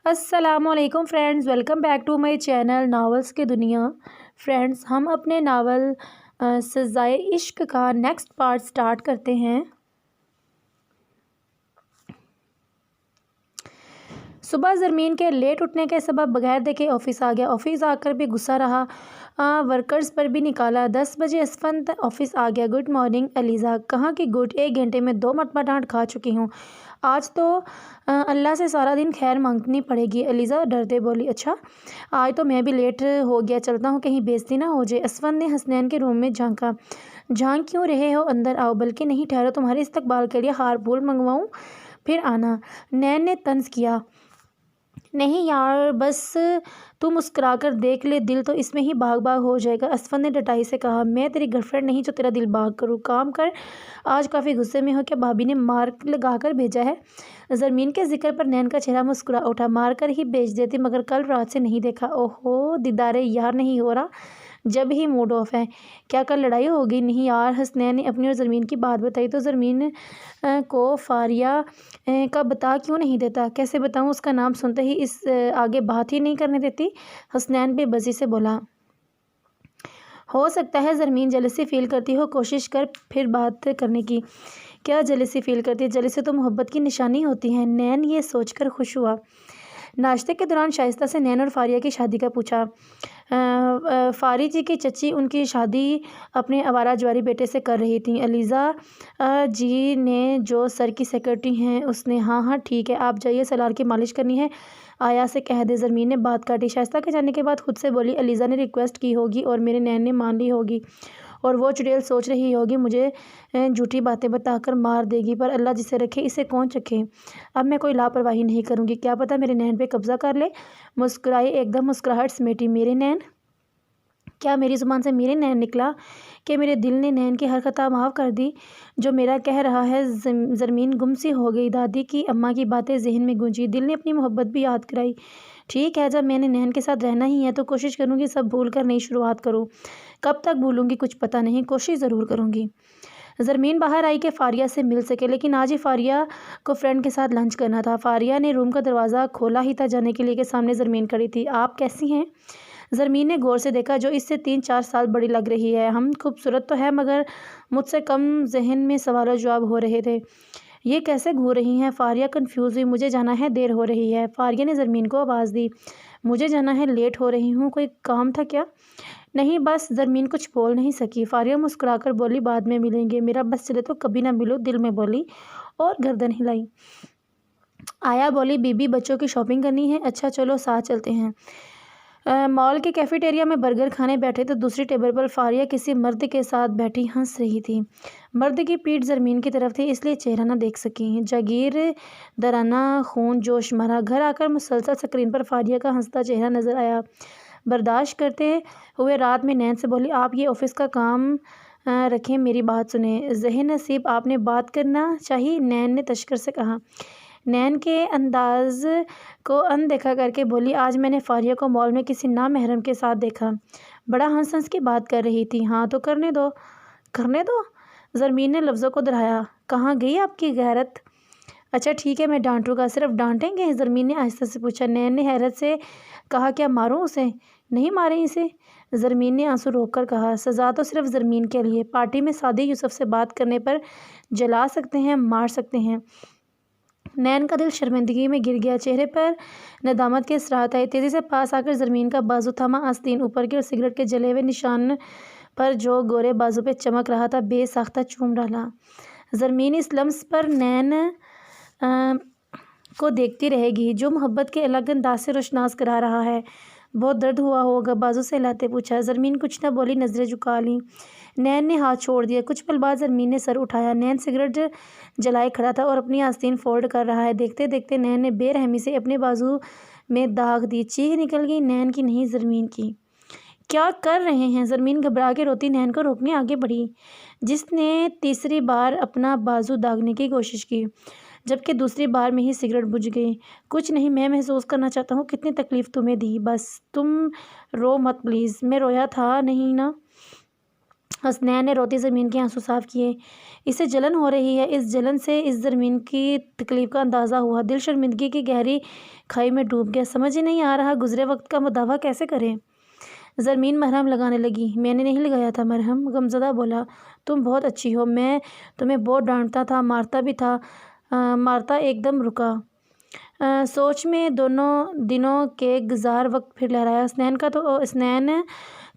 السلام علیکم friends, welcome back to my channel novels کی دنیا۔ فرینڈز، ہم اپنے ناول سزائے عشق کا نیکسٹ پارٹ سٹارٹ کرتے ہیں۔ صبح زرمین کے لیٹ اٹھنے کے سبب بغیر دیکھے آفس آ گیا۔ آفس آ کر بھی غصہ رہا، ورکرز پر بھی نکالا۔ 10 بجے اسفند آفس آ گیا۔ Good morning Aliza. کہاں کی گڈ، 1 گھنٹے میں 2 مرتبہ ڈانٹ کھا چکی ہوں، آج تو اللہ سے سارا دن خیر مانگنی پڑے گی۔ الیزا ڈرتے بولی، اچھا آج تو میں بھی لیٹ ہو گیا، چلتا ہوں کہیں بےعزتی نہ ہو جائے۔ اسفند نے حسنین کے روم میں جھانکا۔ جھانک کیوں رہے ہو، اندر آؤ۔ بلکہ نہیں، ٹھہرو، تمہارے استقبال کے لیے ہار پھول منگواؤں پھر آنا۔ نین نے طنز کیا۔ نہیں یار، بس تو مسکرا کر دیکھ لے، دل تو اس میں ہی باغ باغ ہو جائے گا۔ اسفند نے ڈٹائی سے کہا، میں تیری گرل فرینڈ نہیں جو تیرا دل باغ کروں۔ کام کر، آج کافی غصے میں ہو کیا؟ بھابی نے مار لگا کر بھیجا ہے؟ زرمین کے ذکر پر نین کا چہرہ مسکرا اٹھا۔ مار کر ہی بھیج دیتی، مگر کل رات سے نہیں دیکھا۔ اوہو، دیدار یار نہیں ہو رہا، جب ہی موڈ آف ہے۔ کیا کل لڑائی ہو گئی؟ نہیں یار، حسنین نے اپنی اور زرمین کی بات بتائی تو زرمین کو فاریہ کا بتا کیوں نہیں دیتا؟ کیسے بتاؤں، اس کا نام سنتے ہی اس آگے بات ہی نہیں کرنے دیتی۔ حسنین بے بسی سے بولا۔ ہو سکتا ہے زرمین جیلسی فیل کرتی ہو، کوشش کر پھر بات کرنے کی۔ کیا جیلسی فیل کرتی ہے؟ جیلسی تو محبت کی نشانی ہوتی ہے۔ نین یہ سوچ کر خوش ہوا۔ ناشتے کے دوران شائستہ سے نین اور فاریہ کی شادی کا پوچھا۔ فاری جی کی چچی ان کی شادی اپنے آوارہ جواری بیٹے سے کر رہی تھیں۔ الیزا جی نے جو سر کی سیکرٹری ہیں، اس نے ہاں ہاں ٹھیک ہے، آپ جائیے، سلار کی مالش کرنی ہے، آیا سے کہہ دے۔ زرمین نے بات کاٹی۔ شائستہ کے جانے کے بعد خود سے بولی، الیزا نے ریکویسٹ کی ہوگی اور میرے نین نے مان لی ہوگی، اور وہ چڑیل سوچ رہی ہوگی مجھے جھوٹی باتیں بتا کر مار دے گی، پر اللہ جسے رکھے اسے کون چکھے۔ اب میں کوئی لاپرواہی نہیں کروں گی، کیا پتہ میرے نین پہ قبضہ کر لے۔ مسکرائی، ایک دم مسکراہٹ سمیٹی۔ میرے نین؟ کیا میری زبان سے میرے نین نکلا کہ میرے دل نے نین کی ہر خطا معاف کر دی جو میرا کہہ رہا ہے؟ زرمین گم سی ہو گئی۔ دادی کی، اماں کی باتیں ذہن میں گونجی۔ دل نے اپنی محبت بھی یاد کرائی۔ ٹھیک ہے، جب میں نے نین کے ساتھ رہنا ہی ہے تو کوشش کروں گی سب بھول کر نئی شروعات کروں۔ کب تک بھولوں گی کچھ پتہ نہیں، کوشش ضرور کروں گی۔ زرمین باہر آئی کہ فاریہ سے مل سکے، لیکن آج ہی فاریہ کو فرینڈ کے ساتھ لنچ کرنا تھا۔ فاریہ نے روم کا دروازہ کھولا ہی تھا جانے کے لیے کہ سامنے زرمین کھڑی تھی۔ آپ کیسی ہیں؟ زرمین نے غور سے دیکھا، جو اس سے 3-4 سال بڑی لگ رہی ہے۔ ہم خوبصورت تو ہے، مگر مجھ سے کم۔ ذہن میں سوال و جواب ہو رہے تھے۔ یہ کیسے گھور رہی ہیں؟ فاریہ کنفیوز ہوئی۔ مجھے جانا ہے، دیر ہو رہی ہے۔ فاریہ نے زرمین کو آواز دی۔ مجھے جانا ہے، لیٹ ہو رہی ہوں، کوئی کام تھا کیا؟ نہیں بس۔ زرمین کچھ بول نہیں سکی۔ فاریہ مسکرا کر بولی، بعد میں ملیں گے، میرا بس چلے تو کبھی نہ ملو، دل میں بولی اور گردن ہلائی۔ آیا بولی، بی بی بچوں کی شاپنگ کرنی ہے؟ اچھا چلو ساتھ چلتے ہیں۔ مال کے کیفیٹیریا میں برگر کھانے بیٹھے تو دوسری ٹیبل پر فاریہ کسی مرد کے ساتھ بیٹھی ہنس رہی تھی۔ مرد کی پیٹھ زرمین کی طرف تھی، اس لیے چہرہ نہ دیکھ سکی۔ جاگیر دارانہ خون جوش مرا۔ گھر آ کر مسلسل سکرین پر فاریہ کا ہنستا چہرہ نظر آیا۔ برداشت کرتے ہوئے رات میں نین سے بولی، آپ یہ آفس کا کام رکھیں، میری بات سنیں۔ ذہن نصیب، آپ نے بات کرنا چاہی، نین نے تشکر سے کہا۔ نین کے انداز کو اندیکھا کر کے بولی، آج میں نے فاریہ کو مال میں کسی نامحرم کے ساتھ دیکھا، بڑا ہنس ہنس کی بات کر رہی تھی۔ ہاں تو کرنے دو۔ کرنے دو؟ زرمین نے لفظوں کو دہرایا۔ کہاں گئی آپ کی غیرت؟ اچھا ٹھیک ہے، میں ڈانٹوں گا۔ صرف ڈانٹیں گے؟ زرمین نے آہستہ سے پوچھا۔ نین نے حیرت سے کہا، کیا ماروں اسے؟ نہیں ماریں اسے، زرمین نے آنسو روک کر کہا۔ سزا تو صرف زرمین کے لیے، پارٹی میں سعدی یوسف سے بات کرنے پر جلا سکتے ہیں، مار سکتے ہیں۔ نین کا دل شرمندگی میں گر گیا، چہرے پر ندامت کے اثرات آئے۔ تیزی سے پاس آ کر زرمین کا بازو تھاما، آستین اوپر کی اور سگریٹ کے جلے ہوئے نشان پر جو گورے بازو پہ چمک رہا تھا بے ساختہ چوم ڈالا۔ زرمین اس لمس پر نین کو دیکھتی رہے گی جو محبت کے الگ انداز سے روشناس کرا رہا ہے۔ بہت درد ہوا ہوگا؟ بازو سے ہلاتے پوچھا۔ زرمین کچھ نہ بولی، نظریں جھکا لیں۔ نین نے ہاتھ چھوڑ دیا۔ کچھ پل بعد زرمین نے سر اٹھایا۔ نین سگریٹ جلائے کھڑا تھا اور اپنی آستین فولڈ کر رہا ہے۔ دیکھتے دیکھتے نین نے بے رحمی سے اپنے بازو میں داغ دی۔ چیخ نکل گئی، نین کی نہیں زرمین کی۔ کیا کر رہے ہیں؟ زرمین گھبرا کے روتی نین کو روکنے آگے بڑھی، جس نے تیسری بار اپنا بازو داغنے کی کوشش کی، جبکہ دوسری بار میں ہی سگریٹ بجھ گئی۔ کچھ نہیں، میں محسوس کرنا چاہتا ہوں کتنی تکلیف تمہیں دی، بس تم رو مت پلیز۔ میں رویا تھا نہیں نا؟ حسنین نے روتی زمین کے آنسو صاف کیے۔ اسے جلن ہو رہی ہے۔ اس جلن سے اس زمین کی تکلیف کا اندازہ ہوا۔ دل شرمندگی کی گہری کھائی میں ڈوب گیا۔ سمجھ ہی نہیں آ رہا گزرے وقت کا دعویٰ کیسے کریں۔ زرمین مرہم لگانے لگی۔ میں نے نہیں لگایا تھا مرہم، غمزدہ بولا۔ تم بہت اچھی ہو، میں تمہیں بہت ڈانٹتا تھا، مارتا بھی تھا۔ مارتا ایک دم رکا۔ سوچ میں دونوں دنوں کے گزار وقت پھر لہرایا۔ حسنین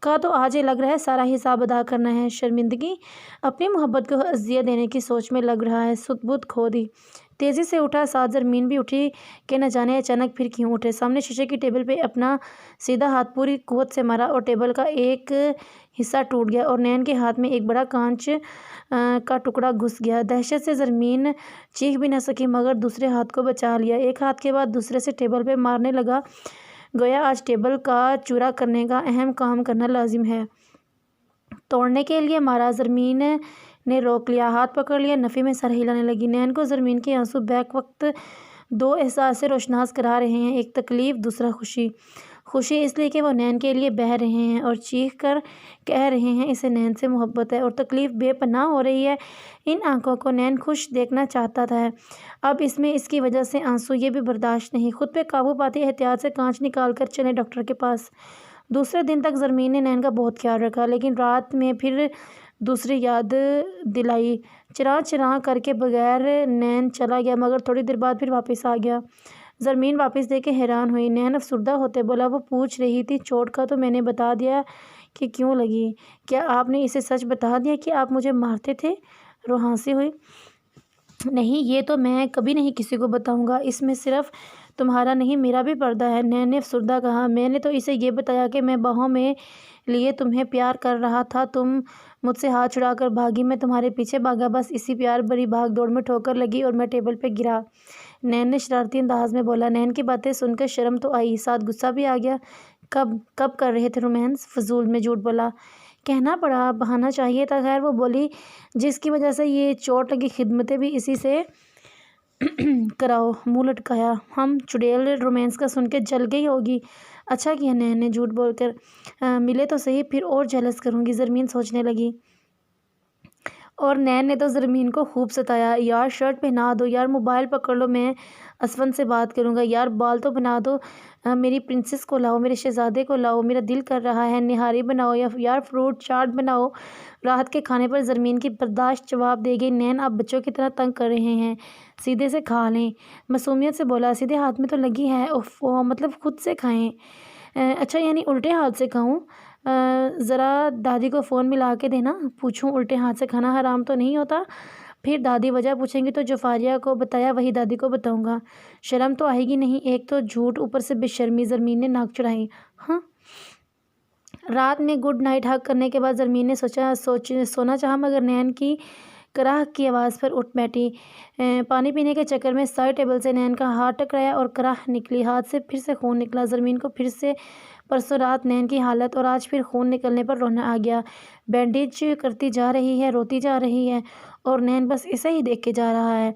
کا تو آج یہ لگ رہا ہے سارا حساب ادا کرنا ہے۔ شرمندگی اپنی محبت کو اذیت دینے کی سوچ میں لگ رہا ہے۔ سدھ بدھ کھو دی۔ تیزی سے اٹھا، ساتھ زرمین بھی اٹھی کہ نہ جانے اچانک پھر کیوں اٹھے۔ سامنے شیشے کی ٹیبل پہ اپنا سیدھا ہاتھ پوری قوت سے مارا اور ٹیبل کا ایک حصہ ٹوٹ گیا اور نین کے ہاتھ میں ایک بڑا کانچ کا ٹکڑا گھس گیا۔ دہشت سے زرمین چیخ بھی نہ سکی مگر دوسرے ہاتھ کو بچا لیا۔ ایک ہاتھ کے بعد دوسرے سے ٹیبل پہ مارنے لگا، گویا آج ٹیبل کا چورا کرنے کا اہم کام کرنا لازم ہے۔ توڑنے کے لیے مارا۔ زرمین نے روک لیا، ہاتھ پکڑ لیا، نفی میں سر ہلانے لگی۔ نین کو زرمین کے آنسو بیک وقت دو احساس سے روشناس کرا رہے ہیں، ایک تکلیف، دوسرا خوشی۔ خوشی اس لیے کہ وہ نین کے لیے بہہ رہے ہیں اور چیخ کر کہہ رہے ہیں اسے نین سے محبت ہے، اور تکلیف بے پناہ ہو رہی ہے۔ ان آنکھوں کو نین خوش دیکھنا چاہتا تھا، اب اس میں اس کی وجہ سے آنسو، یہ بھی برداشت نہیں۔ خود پہ قابو پاتے احتیاط سے کانچ نکال کر چلے ڈاکٹر کے پاس۔ دوسرے دن تک زرمین نے نین کا بہت خیال رکھا، لیکن رات میں پھر دوسری یاد دلائی۔ چراغ چراغ کر کے بغیر نین چلا گیا مگر تھوڑی دیر بعد پھر واپس آ گیا۔ زرمین واپس دیکھ کے حیران ہوئی۔ نین افسردہ ہوتے بولا، وہ پوچھ رہی تھی چوٹ کا تو میں نے بتا دیا کہ کیوں لگی۔ کیا آپ نے اسے سچ بتا دیا کہ آپ مجھے مارتے تھے؟ روحانسی ہوئی۔ نہیں، یہ تو میں کبھی نہیں کسی کو بتاؤں گا، اس میں صرف تمہارا نہیں میرا بھی پردہ ہے۔ نین نے افسردہ کہا، میں نے تو اسے یہ بتایا کہ میں باہوں میں لیے تمہیں پیار کر رہا تھا، تم مجھ سے ہاتھ چھڑا کر بھاگی، میں تمہارے پیچھے بھاگا، بس اسی پیار بھری بھاگ دوڑ میں ٹھوکر لگی اور میں ٹیبل پہ گرا۔ نین نے شرارتی انداز میں بولا۔ نین کی باتیں سن کر شرم تو آئی، ساتھ غصہ بھی آ گیا۔ کب کر رہے تھے رومانس؟ فضول میں جھوٹ بولا، کہنا پڑا، بہانا چاہیے تھا۔ خیر وہ بولی، جس کی وجہ سے یہ چوٹ لگی، خدمتیں بھی اسی سے کراؤ۔ منہ لٹکایا۔ ہم چڑیل رومانس کا سن کے جل گئی ہوگی۔ اچھا کیا نین نے جھوٹ بول کر، ملے تو صحیح، پھر اور جیلس کروں گی، زرمین سوچنے لگی۔ اور نین نے تو زرمین کو خوب ستایا، یار شرٹ پہنا دو، یار موبائل پکڑ لو، میں اسفند سے بات کروں گا، یار بال تو بنا دو، میری پرنسس کو لاؤ، میرے شہزادے کو لاؤ، میرا دل کر رہا ہے، نہاری بناؤ، یا یار فروٹ چاٹ بناؤ۔ رات کے کھانے پر زرمین کی برداشت جواب دے گئی، نین آپ بچوں کی طرح تنگ کر رہے ہیں، سیدھے سے کھا لیں۔ معصومیت سے بولا، سیدھے ہاتھ میں تو لگی ہے، مطلب خود سے کھائیں۔ اچھا یعنی الٹے ہاتھ سے کھاؤں؟ ذرا دادی کو فون ملا کے دینا، پوچھوں الٹے ہاتھ سے کھانا حرام تو نہیں ہوتا؟ پھر دادی وجہ پوچھیں گی تو جو فاریہ کو بتایا وہی دادی کو بتاؤں گا، شرم تو آئے گی نہیں، ایک تو جھوٹ اوپر سے بے شرمی۔ زرمین نے ناک چڑھائی۔ ہاں۔ رات میں گڈ نائٹ ہگ کرنے کے بعد زرمین نے سونا چاہا مگر نین کی کراہ کی آواز پر اٹھ بیٹھی۔ پانی پینے کے چکر میں سائڈ ٹیبل سے نین کا ہاتھ ٹکرایا اور کراہ نکلی، ہاتھ سے پھر سے خون نکلا۔ زرمین کو پھر سے پرسوں رات نین کی حالت اور آج پھر خون نکلنے پر رونا آ گیا۔ بینڈیج کرتی جا رہی ہے، روتی جا رہی ہے اور نین بس اسے ہی دیکھ کے جا رہا ہے۔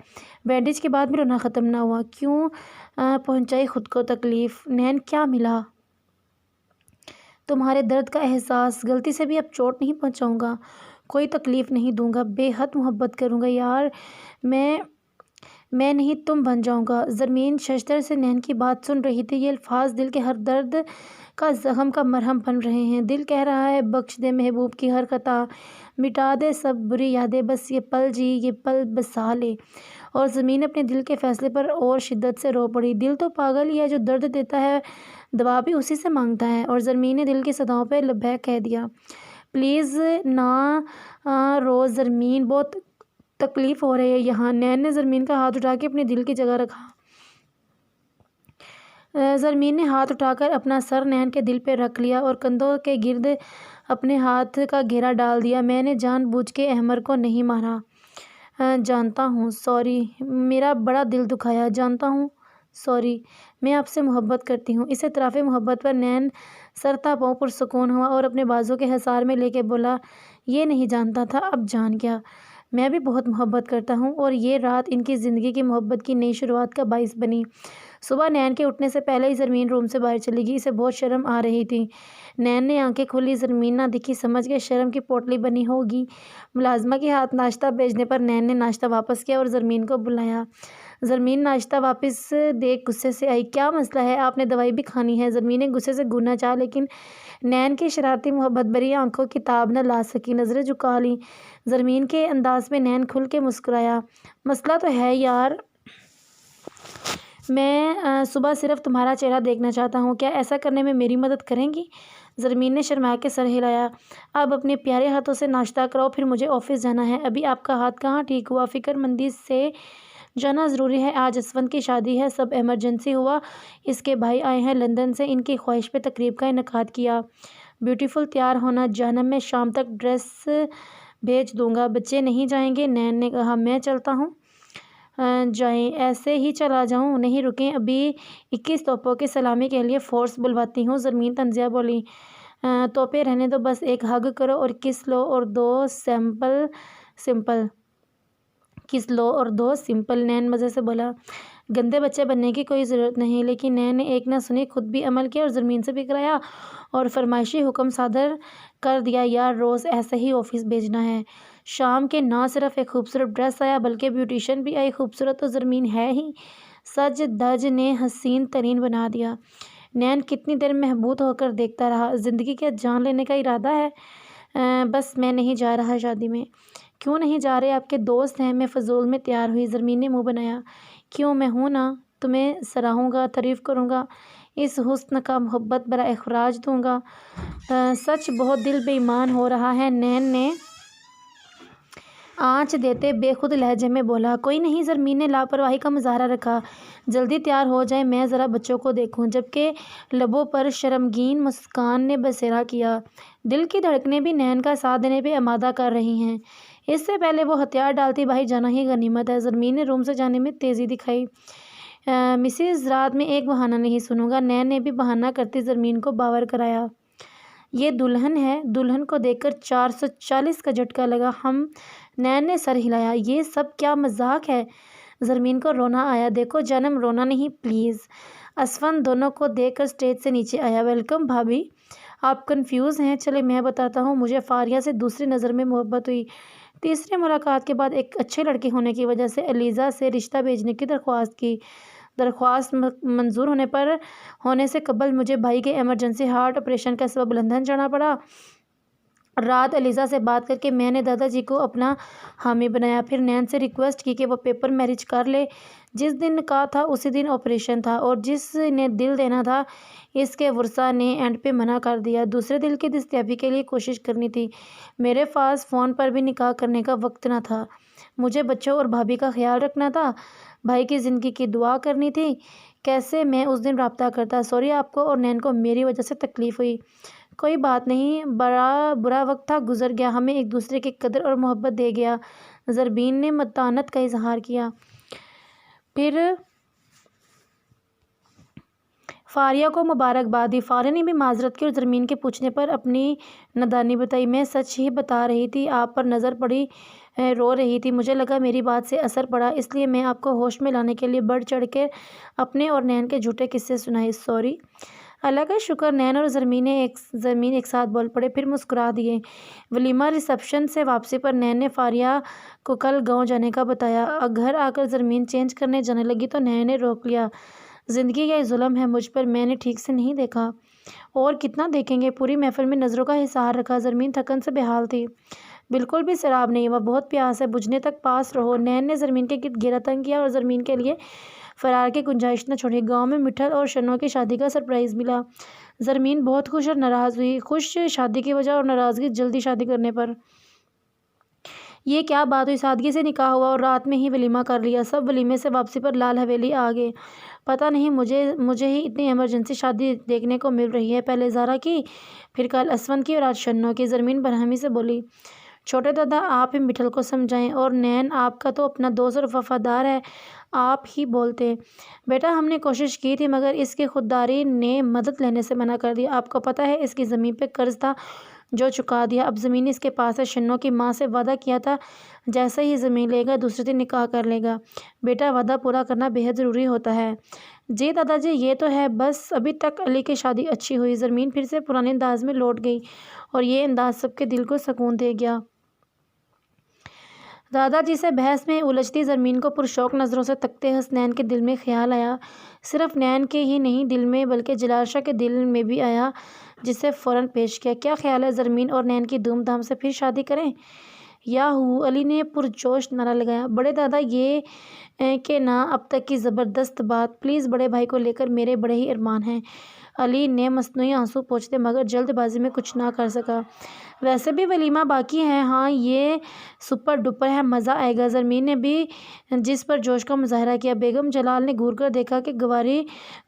بینڈیج کے بعد بھی رونا ختم نہ ہوا۔ کیوں پہنچائی خود کو تکلیف؟ نین کیا ملا؟ تمہارے درد کا احساس، غلطی سے بھی اب چوٹ نہیں پہنچاؤں گا، کوئی تکلیف نہیں دوں گا، بے حد محبت کروں گا، یار میں نہیں تم بن جاؤں گا۔ زرمین ششدر سے نین کی بات سن رہی تھی، یہ الفاظ دل کے ہر درد کا زخم کا مرہم بن رہے ہیں۔ دل کہہ رہا ہے بخش دے محبوب کی ہر خطا، مٹا دے سب بری یادیں، بس یہ پل جی، یہ پل بسا لے۔ اور زمین اپنے دل کے فیصلے پر اور شدت سے رو پڑی۔ دل تو پاگل ہی ہے، جو درد دیتا ہے دوا بھی اسی سے مانگتا ہے۔ اور زرمین نے دل کی صداؤں پہ لبیک کہہ دیا۔ پلیز نہ رو زرمین، بہت تکلیف ہو رہی ہے یہاں۔ نین نے زرمین کا ہاتھ اٹھا کے اپنے دل کی جگہ رکھا۔ زرمین نے ہاتھ اٹھا کر اپنا سر نین کے دل پہ رکھ لیا اور کندھوں کے گرد اپنے ہاتھ کا گھیرا ڈال دیا۔ میں نے جان بوجھ کے احمر کو نہیں مارا، جانتا ہوں، سوری، میرا بڑا دل دکھایا، جانتا ہوں، سوری، میں آپ سے محبت کرتی ہوں۔ اس اعتراف محبت پر نین سر تا پاؤں پرسکون ہوا اور اپنے بازو کے حصار میں لے کے بولا، یہ نہیں جانتا تھا، اب جان گیا۔ میں بھی بہت محبت کرتا ہوں، اور یہ رات ان کی زندگی کی محبت کی نئی شروعات کا باعث بنی۔ صبح نین کے اٹھنے سے پہلے ہی زرمین روم سے باہر چلی گئی۔ اسے بہت شرم آ رہی تھی۔ نین نے آنکھیں کھولی، زرمین نہ دکھی، سمجھ گئے شرم کی پوٹلی بنی ہوگی۔ ملازمہ کے ہاتھ ناشتہ بھیجنے پر نین نے ناشتہ واپس کیا اور زرمین کو بلایا۔ زرمین ناشتہ واپس دیکھ غصے سے آئی۔ کیا مسئلہ ہے؟ آپ نے دوائی بھی کھانی ہے؟ زرمین نے غصے سے گھورنا چاہا، لیکن نین کی شرارتی محبت بھری آنکھوں کی تاب نہ لا سکی، نظریں جھکا لیں۔ زرمین کے انداز میں نین کھل کے مسکرایا۔ مسئلہ تو ہے یار، میں صبح صرف تمہارا چہرہ دیکھنا چاہتا ہوں، کیا ایسا کرنے میں میری مدد کریں گی؟ زرمین نے شرما کے سر ہلایا۔ اب اپنے پیارے ہاتھوں سے ناشتہ کراؤ، پھر مجھے آفس جانا ہے۔ ابھی آپ کا ہاتھ کہاں ٹھیک ہوا؟ فکر مندی سے جانا ضروری ہے، آج اسفند کی شادی ہے، سب ایمرجنسی ہوا، اس کے بھائی آئے ہیں لندن سے، ان کی خواہش پہ تقریب کا انعقاد کیا۔ بیوٹیفل، تیار ہونا جانم، میں شام تک ڈریس بھیج دوں گا۔ بچے نہیں جائیں گے؟ نین نے کہا۔ میں چلتا ہوں۔ جائیں؟ ایسے ہی چلا جاؤں؟ نہیں رکیں، ابھی 21 توپوں کی سلامی کے لیے فورس بلواتی ہوں۔ زرمین طنزیہ بولی۔ توپے رہنے دو، بس ایک ہگ کرو اور کس لو اور دو سمپل کس لو اور دو سمپل، نین مزے سے بولا۔ گندے بچے بننے کی کوئی ضرورت نہیں، لیکن نین نے ایک نہ سنی، خود بھی عمل کیا اور زرمین سے بھی کرایا اور فرمائشی حکم صادر کر دیا، یار روز ایسے ہی آفس بھیجنا ہے۔ شام کے نہ صرف ایک خوبصورت ڈریس آیا بلکہ بیوٹیشین بھی آئی۔ خوبصورت تو زرمین ہے ہی، سج دج نے حسین ترین بنا دیا۔ نین کتنی دیر محبوط ہو کر دیکھتا رہا۔ زندگی کا جان لینے کا ارادہ ہے؟ بس میں نہیں جا رہا شادی میں۔ کیوں نہیں جا رہے؟ آپ کے دوست ہیں۔ میں فضول میں تیار ہوئی۔ زرمین نے منہ بنایا۔ کیوں؟ میں ہوں نا، تمہیں سراہوں گا، تعریف کروں گا، اس حسن کا محبت بھرا اخراج دوں گا۔ سچ بہت دل بے ایمان ہو رہا ہے، نین نے آنچ دیتے بے خود لہجے میں بولا۔ کوئی نہیں، زرمین نے لاپرواہی کا مظاہرہ رکھا۔ جلدی تیار ہو جائیں، میں ذرا بچوں کو دیکھوں، جبکہ لبوں پر شرمگین مسکان نے بسیرا کیا۔ دل کی دھڑکنیں بھی نین کا ساتھ دینے پہ آمادہ کر رہی ہیں۔ اس سے پہلے وہ ہتھیار ڈالتی، بھائی جانا ہی غنیمت ہے۔ زرمین نے روم سے جانے میں تیزی دکھائی۔ مسز، رات میں ایک بہانہ نہیں سنوں گا۔ نین نے بھی بہانہ کرتی زرمین کو باور کرایا۔ یہ دلہن ہے، دلہن کو دیکھ کر 440 کا جھٹکا لگا۔ نین نے سر ہلایا۔ یہ سب کیا مذاق ہے؟ زرمین کو رونا آیا۔ دیکھو جانم، رونا نہیں پلیز۔ اسفند دونوں کو دیکھ کر اسٹیج سے نیچے آیا۔ ویلکم بھابھی، آپ کنفیوز ہیں؟ چلے میں بتاتا ہوں، مجھے فاریہ سے دوسری نظر میں محبت ہوئی۔ تیسری ملاقات کے بعد ایک اچھے لڑکے ہونے کی وجہ سے ایلیزا سے رشتہ بھیجنے کی درخواست کی۔ درخواست منظور ہونے سے قبل مجھے بھائی کے ایمرجنسی ہارٹ آپریشن کا سبب لندن جانا پڑا۔ رات ایلیزا سے بات کر کے میں نے دادا جی کو اپنا حامی بنایا، پھر نین سے ریکویسٹ کی کہ وہ پیپر میرج کر لے۔ جس دن نکاح تھا اسی دن آپریشن تھا، اور جس نے دل دینا تھا اس کے ورثاء نے اینڈ پہ منع کر دیا۔ دوسرے دل کی دستیابی کے لیے کوشش کرنی تھی۔ میرے پاس فون پر بھی نکاح کرنے کا وقت نہ تھا۔ مجھے بچوں اور بھابھی کا خیال رکھنا تھا، بھائی کی زندگی کی دعا کرنی تھی۔ کیسے میں اس دن رابطہ کرتا؟ سوری، آپ کو اور نین کو میری وجہ سے تکلیف ہوئی۔ کوئی بات نہیں، برا وقت تھا، گزر گیا، ہمیں ایک دوسرے کی قدر اور محبت دے گیا۔ زرمین نے متانت کا اظہار کیا۔ پھر فاریہ کو مبارکباد دی۔ فاریہ نے بھی معذرت کی اور زرمین کے پوچھنے پر اپنی نادانی بتائی۔ میں سچ ہی بتا رہی تھی، آپ پر نظر پڑی، رو رہی تھی، مجھے لگا میری بات سے اثر پڑا، اس لیے میں آپ کو ہوش میں لانے کے لیے بڑھ چڑھ کے اپنے اور نین کے جھوٹے قصے سنائے۔ سوری۔ اللہ کا شکر، نین اور زرمین ایک ساتھ بول پڑے، پھر مسکرا دیے۔ ولیمہ ریسپشن سے واپسی پر نین نے فاریہ کو کل گاؤں جانے کا بتایا۔ گھر آ کر زرمین چینج کرنے جانے لگی تو نین نے روک لیا۔ زندگی کا یہ ظلم ہے مجھ پر، میں نے ٹھیک سے نہیں دیکھا۔ اور کتنا دیکھیں گے؟ پوری محفل میں نظروں کا حصار رکھا۔ زرمین تھکن سے بحال تھی۔ بالکل بھی سراب نہیں ہوا، بہت پیاس ہے، بجھنے تک پاس رہو۔ نین نے زرمین کے گرد گھیرا تنگ کیا اور زرمین کے لیے فرار کی گنجائش نہ چھوڑی۔ گاؤں میں مٹھل اور شنو کی شادی کا سرپرائز ملا۔ زرمین بہت خوش اور ناراض ہوئی، خوش شادی کی وجہ اور ناراضگی جلدی شادی کرنے پر۔ یہ کیا بات ہوئی؟ سادگی سے نکاح ہوا اور رات میں ہی ولیمہ کر لیا۔ سب ولیمے سے واپسی پر لال حویلی آ گئے۔ پتہ نہیں مجھے ہی اتنی ایمرجنسی شادی دیکھنے کو مل رہی ہے، پہلے زارا کی، پھر کل اسفند کی اور آج شنو کی۔ زرمین برہمی سے بولی۔ چھوٹے دادا، آپ ہی مٹھل کو سمجھائیں، اور نین آپ کا تو اپنا دوست اور وفادار ہے، آپ ہی بولتے۔ بیٹا ہم نے کوشش کی تھی مگر اس کی خودداری نے مدد لینے سے منع کر دیا۔ آپ کو پتہ ہے اس کی زمین پہ قرض تھا جو چکا دیا۔ اب زمین اس کے پاس ہے۔ شنو کی ماں سے وعدہ کیا تھا جیسے ہی زمین لے گا دوسرے دن نکاح کر لے گا۔ بیٹا وعدہ پورا کرنا بہت ضروری ہوتا ہے۔ جی دادا جی یہ تو ہے، بس ابھی تک علی کی شادی اچھی ہوئی۔ زمین پھر سے پرانے انداز میں لوٹ گئی اور یہ انداز سب کے دل کو سکون دے گیا۔ دادا جی سے بحث میں الجھتی زمین کو پرشوق نظروں سے تکتے حسنین کے دل میں خیال آیا، صرف نین کے ہی نہیں دل میں بلکہ جلال شاہ کے دل میں بھی آیا، جسے فوراً پیش کیا۔ کیا خیال ہے زرمین اور نین کی دھوم دھام سے پھر شادی کریں؟ یاہو! علی نے پرجوش نعرہ لگایا۔ بڑے دادا یہ کہ نہ اب تک کی زبردست بات، پلیز بڑے بھائی کو لے کر میرے بڑے ہی ارمان ہیں۔ علی نے مصنوعی آنسو پوچھتے مگر جلد بازی میں کچھ نہ کر سکا۔ ویسے بھی ولیمہ باقی ہے۔ ہاں یہ سپر ڈپر ہے، مزہ آئے گا۔ زرمین نے بھی جس پر جوش کا مظاہرہ کیا۔ بیگم جلال نے گھور کر دیکھا کہ گواری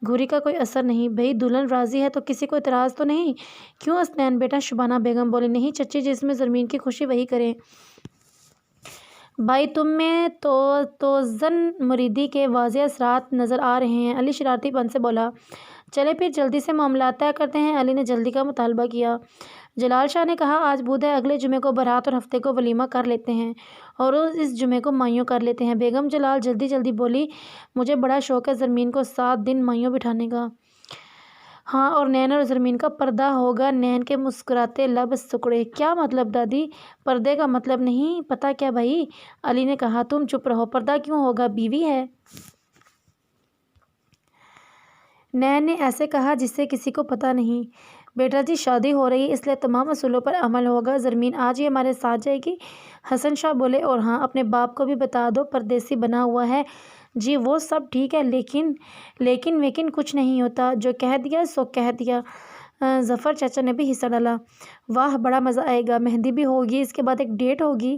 گھوری کا کوئی اثر نہیں۔ بھئی دلہن راضی ہے تو کسی کو اعتراض تو نہیں؟ کیوں حسنین بیٹا؟ شبانہ بیگم بولی۔ نہیں چچی، جس میں زرمین کی خوشی وہی کریں۔ بھائی تم میں توزن مریدی کے واضح اثرات نظر آ رہے ہیں، علی شرارتی پن سے بولا۔ چلے پھر جلدی سے معاملات طے کرتے ہیں، علی نے جلدی کا مطالبہ کیا۔ جلال شاہ نے کہا آج بدھ ہے، اگلے جمعے کو بارات اور ہفتے کو ولیمہ کر لیتے ہیں اور اس جمعے کو مائیوں کر لیتے ہیں۔ بیگم جلال جلدی بولی، مجھے بڑا شوق ہے زرمین کو 7 دن مائیوں بٹھانے کا۔ ہاں اور نین اور زرمین کا پردہ ہوگا۔ نین کے مسکراتے لب سکڑے۔ کیا مطلب دادی؟ پردے کا مطلب نہیں پتہ کیا بھائی؟ علی نے کہا۔ تم چپ رہو، پردہ کیوں ہوگا، بیوی ہے۔ نین نے ایسے کہا جسے کسی کو پتہ نہیں۔ بیٹا جی شادی ہو رہی ہے اس لیے تمام اصولوں پر عمل ہوگا۔ زرمین آج ہی ہمارے ساتھ جائے گی؟ حسن شاہ بولے۔ اور ہاں اپنے باپ کو بھی بتا دو، پردیسی بنا ہوا ہے۔ جی وہ سب ٹھیک ہے لیکن کچھ نہیں ہوتا، جو کہہ دیا سو کہہ دیا۔ ظفر چچا نے بھی حصہ ڈالا۔ واہ بڑا مزہ آئے گا، مہندی بھی ہوگی، اس کے بعد ایک ڈیٹ ہوگی،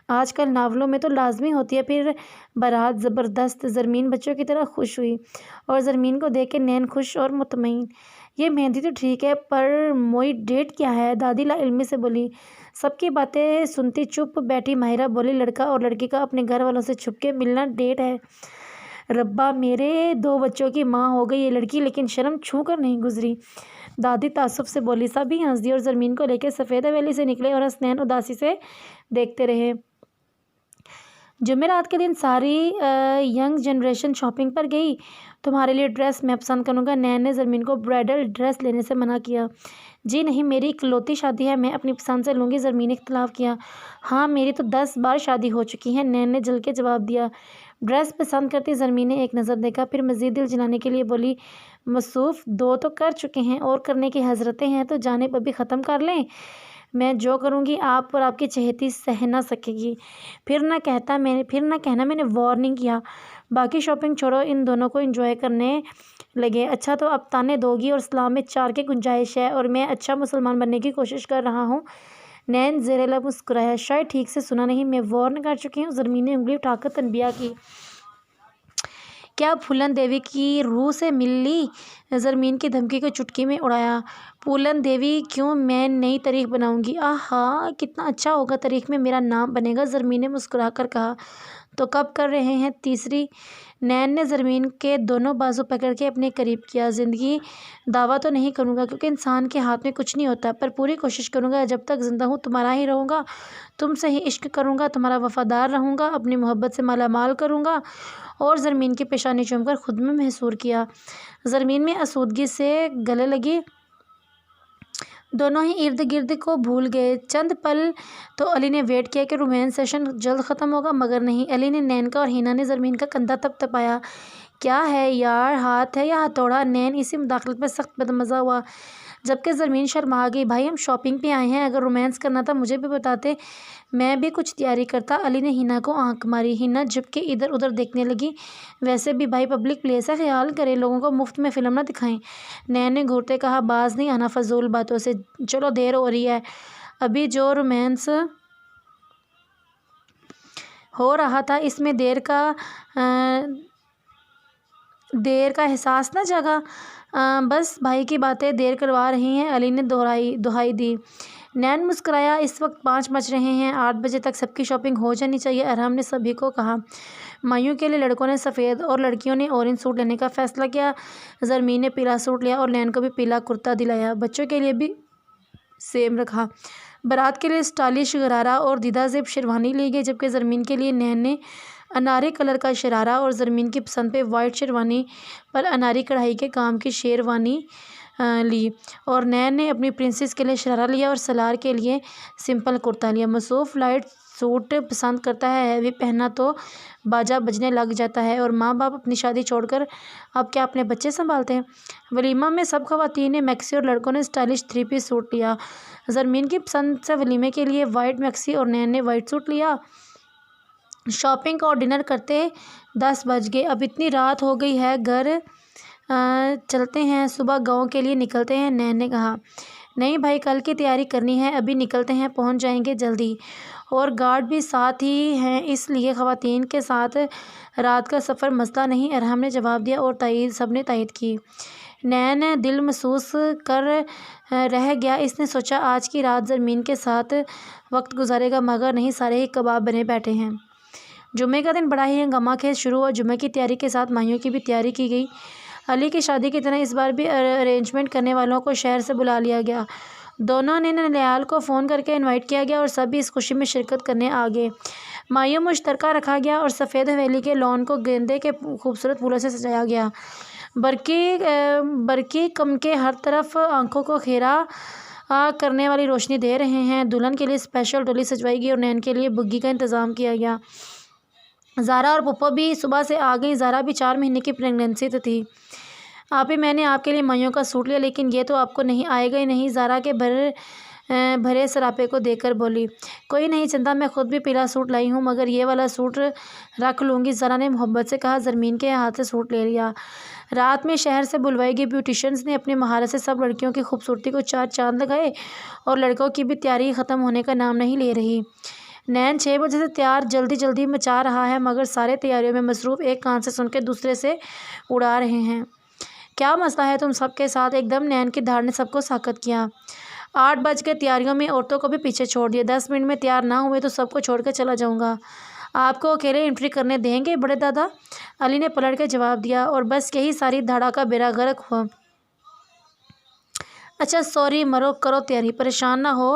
آج کل ناولوں میں تو لازمی ہوتی ہے، پھر بارات۔ زبردست۔ زرمین بچوں کی طرح خوش ہوئی اور زرمین کو دیکھ کے نین خوش اور مطمئن۔ یہ مہندی تو ٹھیک ہے پر موئی ڈیٹ کیا ہے؟ دادی لا علمی سے بولی۔ سب کی باتیں سنتی چپ بیٹھی ماہرہ بولی، لڑکا اور لڑکی کا اپنے گھر والوں سے چھپ کے ملنا ڈیٹ ہے؟ ربا میرے 2 بچوں کی ماں ہو گئی یہ لڑکی، لیکن شرم چھو کر نہیں گزری۔ دادی تعصب سے بولی۔ سب ہی ہنس دیے اور زرمین کو لے کے سفید حویلی سے نکلے اور حسنین اداسی سے دیکھتے رہے۔ جمعرات کے دن ساری ینگ جنریشن شاپنگ پر گئی۔ تمہارے لیے ڈریس میں پسند کروں گا۔ نین نے زرمین کو برائڈل ڈریس لینے سے منع کیا۔ جی نہیں، میری اکلوتی شادی ہے، میں اپنی پسند سے لوں گی۔ زرمین نے اختلاف کیا۔ ہاں میری تو 10 بار شادی ہو چکی ہے، نین نے جل کے جواب دیا۔ ڈریس پسند کرتی زرمین نے ایک نظر دیکھا، پھر مزید دل جلانے کے لیے بولی، مصروف 2 تو کر چکے ہیں اور کرنے کی حضرتیں ہیں تو جانب ابھی ختم کر لیں۔ میں جو کروں گی آپ اور آپ کی چہیتی سہ نہ سکے گی۔ پھر نہ کہنا میں نے وارننگ کیا۔ باقی شاپنگ چھوڑو، ان دونوں کو انجوائے کرنے لگے۔ اچھا تو اب تانے دو گی؟ اور اسلام میں 4 کی گنجائش ہے اور میں اچھا مسلمان بننے کی کوشش کر رہا ہوں۔ نین زیر لب مسکرایا۔ شاید ٹھیک سے سنا نہیں، میں وارن کر چکی ہوں۔ زرمین نے انگلی اٹھا کر تنبیہ کی۔ کیا پھولن دیوی کی روح سے مل لی؟ زرمین کی دھمکی کو چٹکی میں اڑایا۔ پھولن دیوی کیوں، میں نئی تاریخ بناؤں گی۔ آہا کتنا اچھا ہوگا، تاریخ میں میرا نام بنے گا، زرمین نے مسکرا کر کہا۔ تو کب کر رہے ہیں تیسری؟ نین نے زرمین کے دونوں بازو پکڑ کے اپنے قریب کیا۔ زندگی دعویٰ تو نہیں کروں گا کیونکہ انسان کے ہاتھ میں کچھ نہیں ہوتا، پر پوری کوشش کروں گا، جب تک زندہ ہوں تمہارا ہی رہوں گا، تم سے ہی عشق کروں گا، تمہارا وفادار رہوں گا، اپنی محبت سے مالا مال کروں گا۔ اور زرمین کی پیشانی چوم کر خود میں محصور کیا۔ زرمین میں آسودگی سے گلے لگی۔ دونوں ہی ارد گرد کو بھول گئے۔ چند پل تو علی نے ویٹ کیا کہ رومانس سیشن جلد ختم ہوگا، مگر نہیں۔ علی نے نین کا اور ہینا نے زرمین کا کندھا تھپتھپایا۔ کیا ہے یار، ہاتھ ہے یا ہتھوڑا؟ نین اسی مداخلت میں سخت بدمزہ ہوا، جبکہ زرمین شرما گئی۔ بھائی ہم شاپنگ پہ آئے ہیں، اگر رومانس کرنا تھا مجھے بھی بتاتے، میں بھی کچھ تیاری کرتا۔ علی نے ہینا کو آنکھ ماری۔ ہینا جھک کے ادھر ادھر دیکھنے لگی۔ ویسے بھی بھائی پبلک پلیس ہے، خیال کریں لوگوں کو مفت میں فلم نہ دکھائیں۔ نین نے گھورتے کہا، باز نہیں آنا فضول باتوں سے، چلو دیر ہو رہی ہے، ابھی جو رومانس ہو رہا تھا اس میں دیر کا احساس نہ جگا؟ بس بھائی کی باتیں دیر کروا رہی ہیں، علی نے دہائی دی۔ نین مسکرایا۔ اس وقت 5 بج رہے ہیں، 8 بجے تک سب کی شاپنگ ہو جانی چاہیے، ارحم نے سبھی کو کہا۔ مائیوں کے لیے لڑکوں نے سفید اور لڑکیوں نے اورنج سوٹ لینے کا فیصلہ کیا۔ زرمین نے پیلا سوٹ لیا اور نین کو بھی پیلا کرتا دلایا۔ بچوں کے لیے بھی سیم رکھا۔ بارات کے لیے اسٹائلش غرارہ اور دیدہ زیب شیروانی لی گئی، جبکہ زرمین کے لیے نین نے انارے کلر کا شرارہ اور زرمین کی پسند پہ وائٹ شیروانی پر اناری کڑھائی کے کام کی شیروانی لی، اور نین نے اپنی پرنسس کے لیے شرارہ لیا اور سالار کے لیے سمپل کرتا لیا۔ مصروف لائٹ سوٹ پسند کرتا ہے، ہیوی پہننا تو باجا بجنے لگ جاتا ہے، اور ماں باپ اپنی شادی چھوڑ کر اب کیا اپنے بچے سنبھالتے ہیں۔ ولیمہ میں سب خواتین نے میکسی اور لڑکوں نے اسٹائلش 3 پیس سوٹ لیا۔ زرمین کی پسند سے ولیمے کے لیے وائٹ میکسی اور نین نے وائٹ سوٹ لیا۔ شاپنگ اور ڈنر کرتے 10 بج گئے۔ اب اتنی رات ہو گئی ہے، گھر چلتے ہیں، صبح گاؤں کے لیے نکلتے ہیں، نین نے کہا۔ نہیں بھائی، کل کی تیاری کرنی ہے، ابھی نکلتے ہیں، پہنچ جائیں گے جلدی، اور گارڈ بھی ساتھ ہی ہیں، اس لیے خواتین کے ساتھ رات کا سفر مسئلہ نہیں، ارحم نے جواب دیا، اور سب نے تائید کی۔ نین دل محسوس کر رہ گیا، اس نے سوچا آج کی رات زرمین کے ساتھ وقت گزارے گا، مگر نہیں، سارے ہی کباب بنے بیٹھے ہیں۔ جمعے کا دن بڑا ہی ہنگامہ خیز شروع ہوا۔ جمعے کی تیاری کے ساتھ مائیوں کی بھی تیاری کی گئی۔ علی کی شادی کی طرح اس بار بھی ارینجمنٹ کرنے والوں کو شہر سے بلا لیا گیا۔ دونوں نے ننیال کو فون کر کے انوائٹ کیا گیا، اور سب بھی اس خوشی میں شرکت کرنے آ گئے۔ مائیوں مشترکہ رکھا گیا اور سفید حویلی کے لان کو گیندے کے خوبصورت پھولوں سے سجایا گیا۔ برقی کمکے ہر طرف آنکھوں کو خیرہ کرنے والی روشنی دے رہے ہیں۔ دلہن کے لیے اسپیشل ڈولی سجوائی گئی اور نین کے لیے بگی کا انتظام کیا گیا۔ زارا اور پپو بھی صبح سے آ گئیں۔ زارا بھی 4 مہینے کی پریگننسی تھی۔ آپی، میں نے آپ کے لیے مائیوں کا سوٹ لیا، لیکن یہ تو آپ کو نہیں آئے گا ہی نہیں، زارا کے بھرے سراپے کو دیکھ کر بولی۔ کوئی نہیں چندا، میں خود بھی پیلا سوٹ لائی ہوں، مگر یہ والا سوٹ رکھ لوں گی، زارا نے محبت سے کہا۔ زرمین کے ہاتھ سے سوٹ لے لیا۔ رات میں شہر سے بلوائی گئی بیوٹیشینز نے اپنی مہارت سے سب لڑکیوں کی خوبصورتی کو 4 چاند لگائے، اور لڑکوں کی بھی تیاری ختم ہونے کا نام نہیں لے رہی۔ نین 6 بجے سے تیار جلدی مچا رہا ہے، مگر سارے تیاریوں میں مصروف، ایک کان سے سن کے دوسرے سے اڑا رہے ہیں۔ کیا مسئلہ ہے تم سب کے ساتھ؟ ایک دم نین کی دھاڑ نے سب کو ساکت کیا۔ 8 بج کے تیاریوں میں عورتوں کو بھی پیچھے چھوڑ دیا۔ 10 منٹ میں تیار نہ ہوئے تو سب کو چھوڑ کر چلا جاؤں گا۔ آپ کو اکیلے انٹری کرنے دیں گے بڑے دادا؟ علی نے پلٹ کے جواب دیا، اور بس یہی ساری دھاڑا کا بیڑا غرق ہوا۔ اچھا سوری، مرو، کرو تیاری، پریشان نہ ہو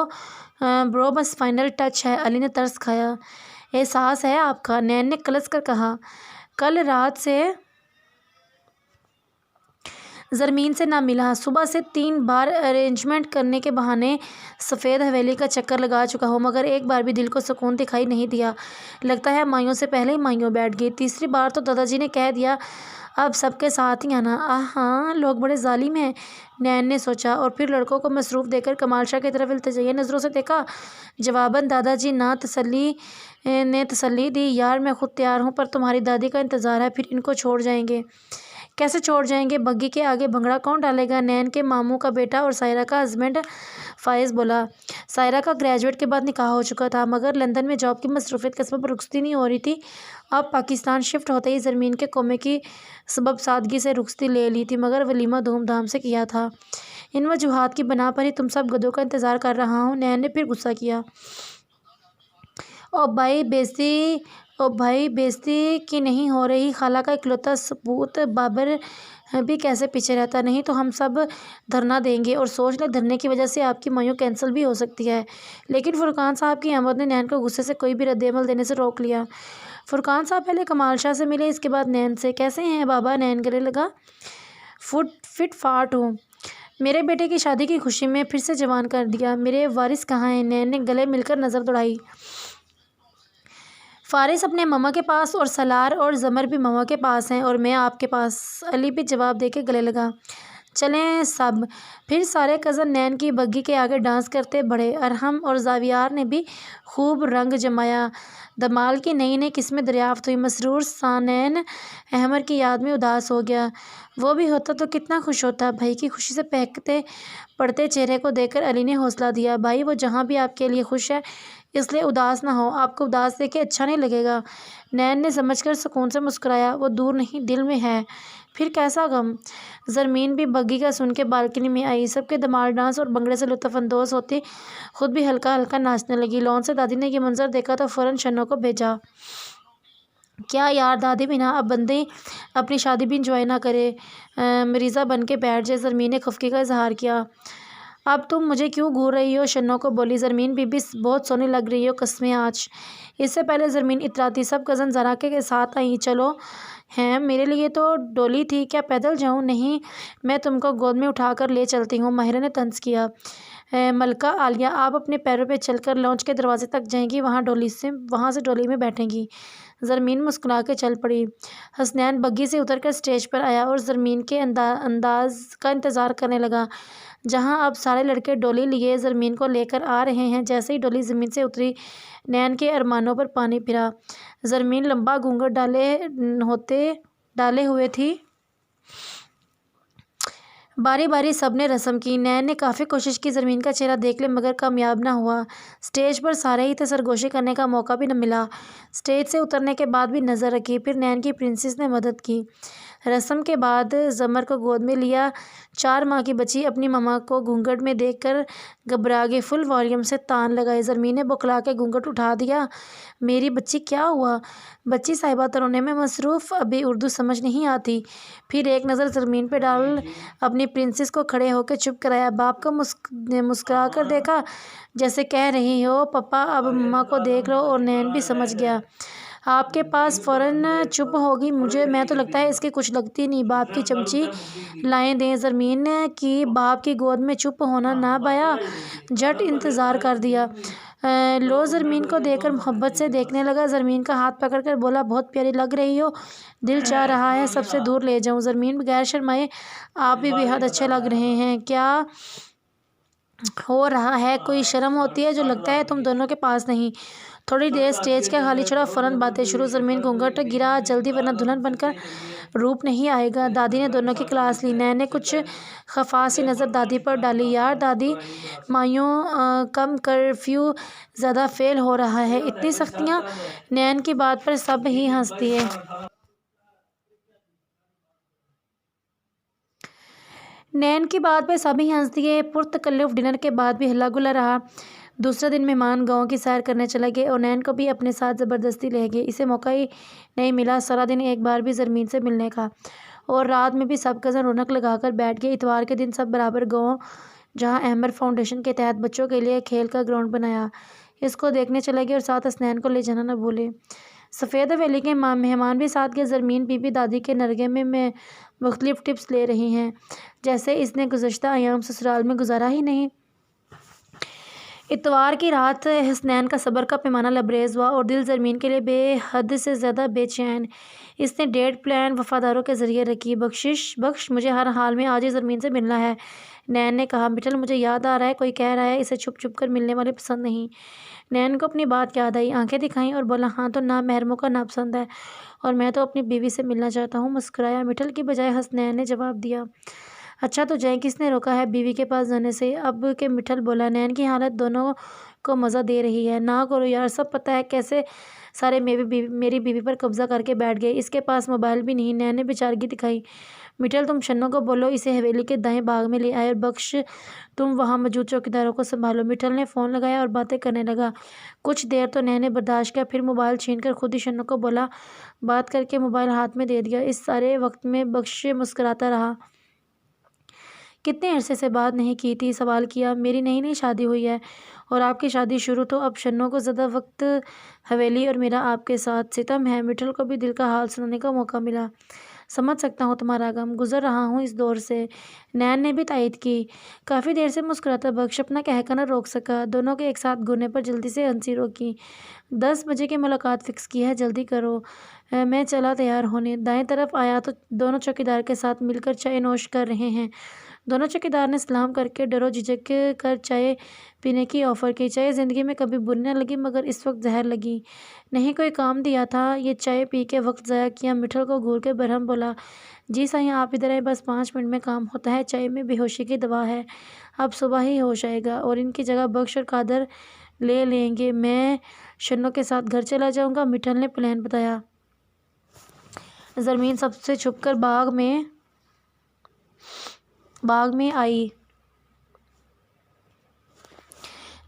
برو، بس فائنل ٹچ ہے، علی نے ترس کھایا۔ احساس ہے آپ کا، نین نے کلس کر کہا۔ کل رات سے زرمین سے نہ ملا، صبح سے 3 بار ارینجمنٹ کرنے کے بہانے سفید حویلی کا چکر لگا چکا ہوں، مگر ایک بار بھی دل کو سکون دکھائی نہیں دیا، لگتا ہے مائیوں سے پہلے ہی مائیوں بیٹھ گئی۔ تیسری بار تو دادا جی نے کہہ دیا اب سب کے ساتھ ہی آنا۔ ہاں، لوگ بڑے ظالم ہیں، نین نے سوچا، اور پھر لڑکوں کو مصروف دیکھ کر کمال شاہ کی طرف التجائیہ نظروں سے دیکھا۔ جواباً دادا جی نے تسلی دی، یار میں خود تیار ہوں، پر تمہاری دادی کا انتظار ہے، پھر ان کو چھوڑ جائیں گے؟ کیسے چھوڑ جائیں گے؟ بگی کے آگے بھنگڑا کون ڈالے گا؟ نین کے ماموں کا بیٹا اور سائرہ کا ہسبینڈ فائز بولا۔ سائرہ کا گریجویٹ کے بعد نکاح ہو چکا تھا، مگر لندن میں جاب کی مصروفیت کے سبب رخصتی نہیں ہو رہی تھی۔ اب پاکستان شفٹ ہوتے ہی زرمین کے کومے کی سبب سادگی سے رخصتی لے لی تھی، مگر ولیمہ دھوم دھام سے کیا تھا۔ ان وجوہات کی بنا پر ہی تم سب گدوں کا انتظار کر رہا ہوں، نین نے پھر غصہ کیا۔ او بھائی بےعزتی کی نہیں ہو رہی، خالہ کا اکلوتا سپوت بابر بھی کیسے پیچھے رہتا؟ نہیں تو ہم سب دھرنا دیں گے، اور سوچ لیں دھرنے کی وجہ سے آپ کی مائیوں کینسل بھی ہو سکتی ہے۔ لیکن فرقان صاحب کی آمد نے نین کو غصے سے کوئی بھی رد عمل دینے سے روک لیا۔ فرقان صاحب پہلے کمال شاہ سے ملے، اس کے بعد نین سے۔ کیسے ہیں بابا؟ نین گلے لگا۔ فٹ فاٹ ہوں، میرے بیٹے کی شادی کی خوشی میں پھر سے جوان کر دیا۔ میرے وارث کہاں ہیں؟ نین نے گلے مل کر نظر دوڑائی۔ فارس اپنے ماما کے پاس، اور سالار اور زمر بھی ماما کے پاس ہیں، اور میں آپ کے پاس، علی بھی جواب دے کے گلے لگا۔ چلیں سب۔ پھر سارے کزن نین کی بگی کے آگے ڈانس کرتے بڑھے۔ ارحم اور زاویار نے بھی خوب رنگ جمایا۔ دمال کی نئی قسمیں دریافت ہوئی۔ مسرور سا نین احمر کی یاد میں اداس ہو گیا۔ وہ بھی ہوتا تو کتنا خوش ہوتا۔ بھائی کی خوشی سے پہکتے پڑتے چہرے کو دیکھ کر علی نے حوصلہ دیا۔ بھائی وہ جہاں بھی آپ کے لیے خوش ہے، اس لیے اداس نہ ہو، آپ کو اداس دیکھ کے اچھا نہیں لگے گا۔ نین نے سمجھ کر سکون سے مسکرایا۔ وہ دور نہیں، دل میں ہے۔ پھر کیسا غم؟ زرمین بھی بگی کا سن کے بالکنی میں آئی۔ سب کے دمال ڈانس اور بھنگڑے سے لطف اندوز ہوتی خود بھی ہلکا ہلکا ناچنے لگی۔ لون سے دادی نے یہ منظر دیکھا تو فوراً شنو کو بھیجا۔ کیا یار دادی بھی نہ، اب بندے اپنی شادی بھی انجوائے نہ کرے، مریضہ بن کے بیٹھ جائے۔ زرمین نے خفگی کا اظہار کیا۔ اب تم مجھے کیوں گھور رہی ہو؟ شنو کو بولی۔ زرمین بی بی بہت سونی لگ رہی ہو قسمیں آج۔ اس سے پہلے زرمین اتراتی سب کزن زراکے کے ساتھ آئیں۔ چلو ہیں، میرے لیے تو ڈولی تھی، کیا پیدل جاؤں؟ نہیں، میں تم کو گود میں اٹھا کر لے چلتی ہوں، ماہرہ نے طنز کیا۔ ملکہ عالیہ، آپ اپنے پیروں پہ چل کر لانچ کے دروازے تک جائیں گی، وہاں سے ڈولی میں بیٹھیں گی۔ زرمین مسکرا کے چل پڑی۔ حسنین بگی سے اتر کر اسٹیج پر آیا اور زرمین کے انداز کا انتظار کرنے لگا۔ جہاں اب سارے لڑکے ڈولی لیے زرمین کو لے کر آ رہے ہیں، جیسے ہی ڈولی زمین سے اتری نین کے ارمانوں پر پانی پھرا۔ زرمین لمبا گھونگھٹ ڈالے ہوئے تھی۔ باری باری سب نے رسم کی۔ نین نے کافی کوشش کی زرمین کا چہرہ دیکھ لے مگر کامیاب نہ ہوا۔ اسٹیج پر سارے ہی تھے، سرگوشی کرنے کا موقع بھی نہ ملا۔ اسٹیج سے اترنے کے بعد بھی نظر رکھی، پھر نین کی پرنسس نے مدد کی۔ رسم کے بعد زمر کو گود میں لیا۔ 4 ماہ کی بچی اپنی ماما کو گھونگھٹ میں دیکھ کر گھبرا گئی، فل والیوم سے تان لگائی۔ زرمین نے بوکھلا کے گھونگھٹ اٹھا دیا۔ میری بچی، کیا ہوا؟ بچی صاحبہ ترونے میں مصروف، ابھی اردو سمجھ نہیں آتی۔ پھر ایک نظر زرمین پہ ڈال اپنی پرنسس کو کھڑے ہو کے چپ کرایا۔ باپ کو مسکرا کر دیکھا، جیسے کہہ رہی ہو پپا اب مما کو دیکھ لو، اور نین بھی سمجھ گیا۔ آپ کے پاس فوراً چپ ہوگی، میں تو لگتا ہے اس کی کچھ لگتی نہیں۔ باپ کی چمچی لائیں دیں۔ زرمین کی باپ کی گود میں چپ ہونا نہ بایا، جھٹ انتظار کر دیا۔ لو زرمین کو دیکھ کر محبت سے دیکھنے لگا۔ زرمین کا ہاتھ پکڑ کر بولا، بہت پیاری لگ رہی ہو، دل چاہ رہا ہے سب سے دور لے جاؤں۔ زرمین بغیر شرمائے، آپ بھی بے حد اچھے لگ رہے ہیں، کیا ہو رہا ہے؟ کوئی شرم ہوتی ہے جو لگتا ہے تم دونوں کے پاس نہیں۔ تھوڑی دیر اسٹیج کا خالی چھوڑا، فوراً باتیں شروع۔ زرمین گھونگھٹ گرا جلدی ورنہ دلہن بن کر روپ نہیں آئے گا۔ دادی نے دونوں کی کلاس لی۔ نین نے کچھ خفا سی نظر دادی پر ڈالی۔ یار دادی، مایوں کم، کرفیو زیادہ فیل ہو رہا ہے، اتنی سختیاں؟ نین کی بات پر سب ہی ہنس دیے۔ پرتکلف ڈنر کے بعد بھی ہلا گلا رہا۔ دوسرے دن مہمان گاؤں کی سیر کرنے چلے گئے اور نین کو بھی اپنے ساتھ زبردستی لے گئے۔ اسے موقع ہی نہیں ملا سارا دن ایک بار بھی زرمین سے ملنے کا، اور رات میں بھی سب کزن رونق لگا کر بیٹھ گئے۔ اتوار کے دن سب برابر گاؤں، جہاں احمر فاؤنڈیشن کے تحت بچوں کے لیے کھیل کا گراؤنڈ بنایا، اس کو دیکھنے چلے گئے، اور ساتھ حسنین کو لے جانا نہ بھولے۔ سفید حویلی کے مہمان بھی ساتھ گئے۔ زرمین بی بی دادی کے نرگے میں مختلف ٹپس لے رہی ہیں، جیسے اس نے گزشتہ ایام سسرال میں گزارا ہی نہیں۔ اتوار کی رات حسنین کا صبر کا پیمانہ لبریز ہوا، اور دل زرمین کے لیے بے حد سے زیادہ بے چین۔ اس نے ڈیٹ پلان وفاداروں کے ذریعے رکھی۔ بخش، مجھے ہر حال میں آج ہی زرمین سے ملنا ہے، نین نے کہا۔ مٹھل، مجھے یاد آ رہا ہے، کوئی کہہ رہا ہے اسے چھپ چھپ کر ملنے والے پسند نہیں۔ نین کو اپنی بات یاد آئی، آنکھیں دکھائیں اور بولا، ہاں تو نامحرموں کا ناپسند ہے، اور میں تو اپنی بیوی سے ملنا چاہتا ہوں۔ مسکرایا مٹھل کی بجائے حسنین نے جواب دیا۔ اچھا تو جائیں، کس نے روکا ہے بیوی کے پاس جانے سے؟ اب کہ مٹھل بولا۔ نین کی حالت دونوں کو مزہ دے رہی ہے۔ نہ کرو یار، سب پتہ ہے کیسے سارے میری بیوی پر قبضہ کر کے بیٹھ گئے، اس کے پاس موبائل بھی نہیں۔ نین نے بیچارگی دکھائی۔ مٹھل، تم شنو کو بولو اسے حویلی کے دائیں باغ میں لے آئے، اور بخش تم وہاں موجود چوکیداروں کو سنبھالو۔ مٹھل نے فون لگایا اور باتیں کرنے لگا۔ کچھ دیر تو نین نے برداشت کیا، پھر موبائل چھین کر خود ہی شنو کو بولا، بات کر کے موبائل ہاتھ میں دے دیا۔ اس سارے وقت میں بخش مسکراتا رہا۔ کتنے عرصے سے بات نہیں کی تھی؟ سوال کیا۔ میری نئی شادی ہوئی ہے، اور آپ کی شادی شروع، تو اب شنو کو زیادہ وقت حویلی اور میرا آپ کے ساتھ ستم ہے۔ مٹھل کو بھی دل کا حال سنانے کا موقع ملا۔ سمجھ سکتا ہوں تمہارا غم، گزر رہا ہوں اس دور سے، نین نے بھی تائید کی۔ کافی دیر سے مسکراتا بخش اپنا قہقہ نہ روک سکا۔ دونوں کے ایک ساتھ گھرنے پر جلدی سے ہنسی روکی۔ 10 بجے کی ملاقات فکس کی ہے، جلدی کرو۔ میں چلا تیار ہونے۔ دائیں طرف آیا تو دونوں چوکیدار کے ساتھ مل کر چائے نوش کر رہے ہیں۔ دونوں چوکیدار نے سلام کر کے ڈر و جھجک کر چائے پینے کی آفر کی۔ چائے زندگی میں کبھی بری نہ لگی، مگر اس وقت زہر لگی۔ نہیں کوئی کام دیا تھا، یہ چائے پی کے وقت ضائع کیا۔ مٹھل کو گھور کے برہم بولا، جی سائیں آپ ادھر آئیں، بس 5 منٹ میں کام ہوتا ہے، چائے میں بے ہوشی کی دوا ہے، اب صبح ہی ہوش آئے گا، اور ان کی جگہ بخش اور قادر لے لیں گے۔ میں شنو کے ساتھ گھر چلا جاؤں گا، مٹھل نے پلان بتایا۔ زرمین سب سے چھپ کر باغ میں آئی۔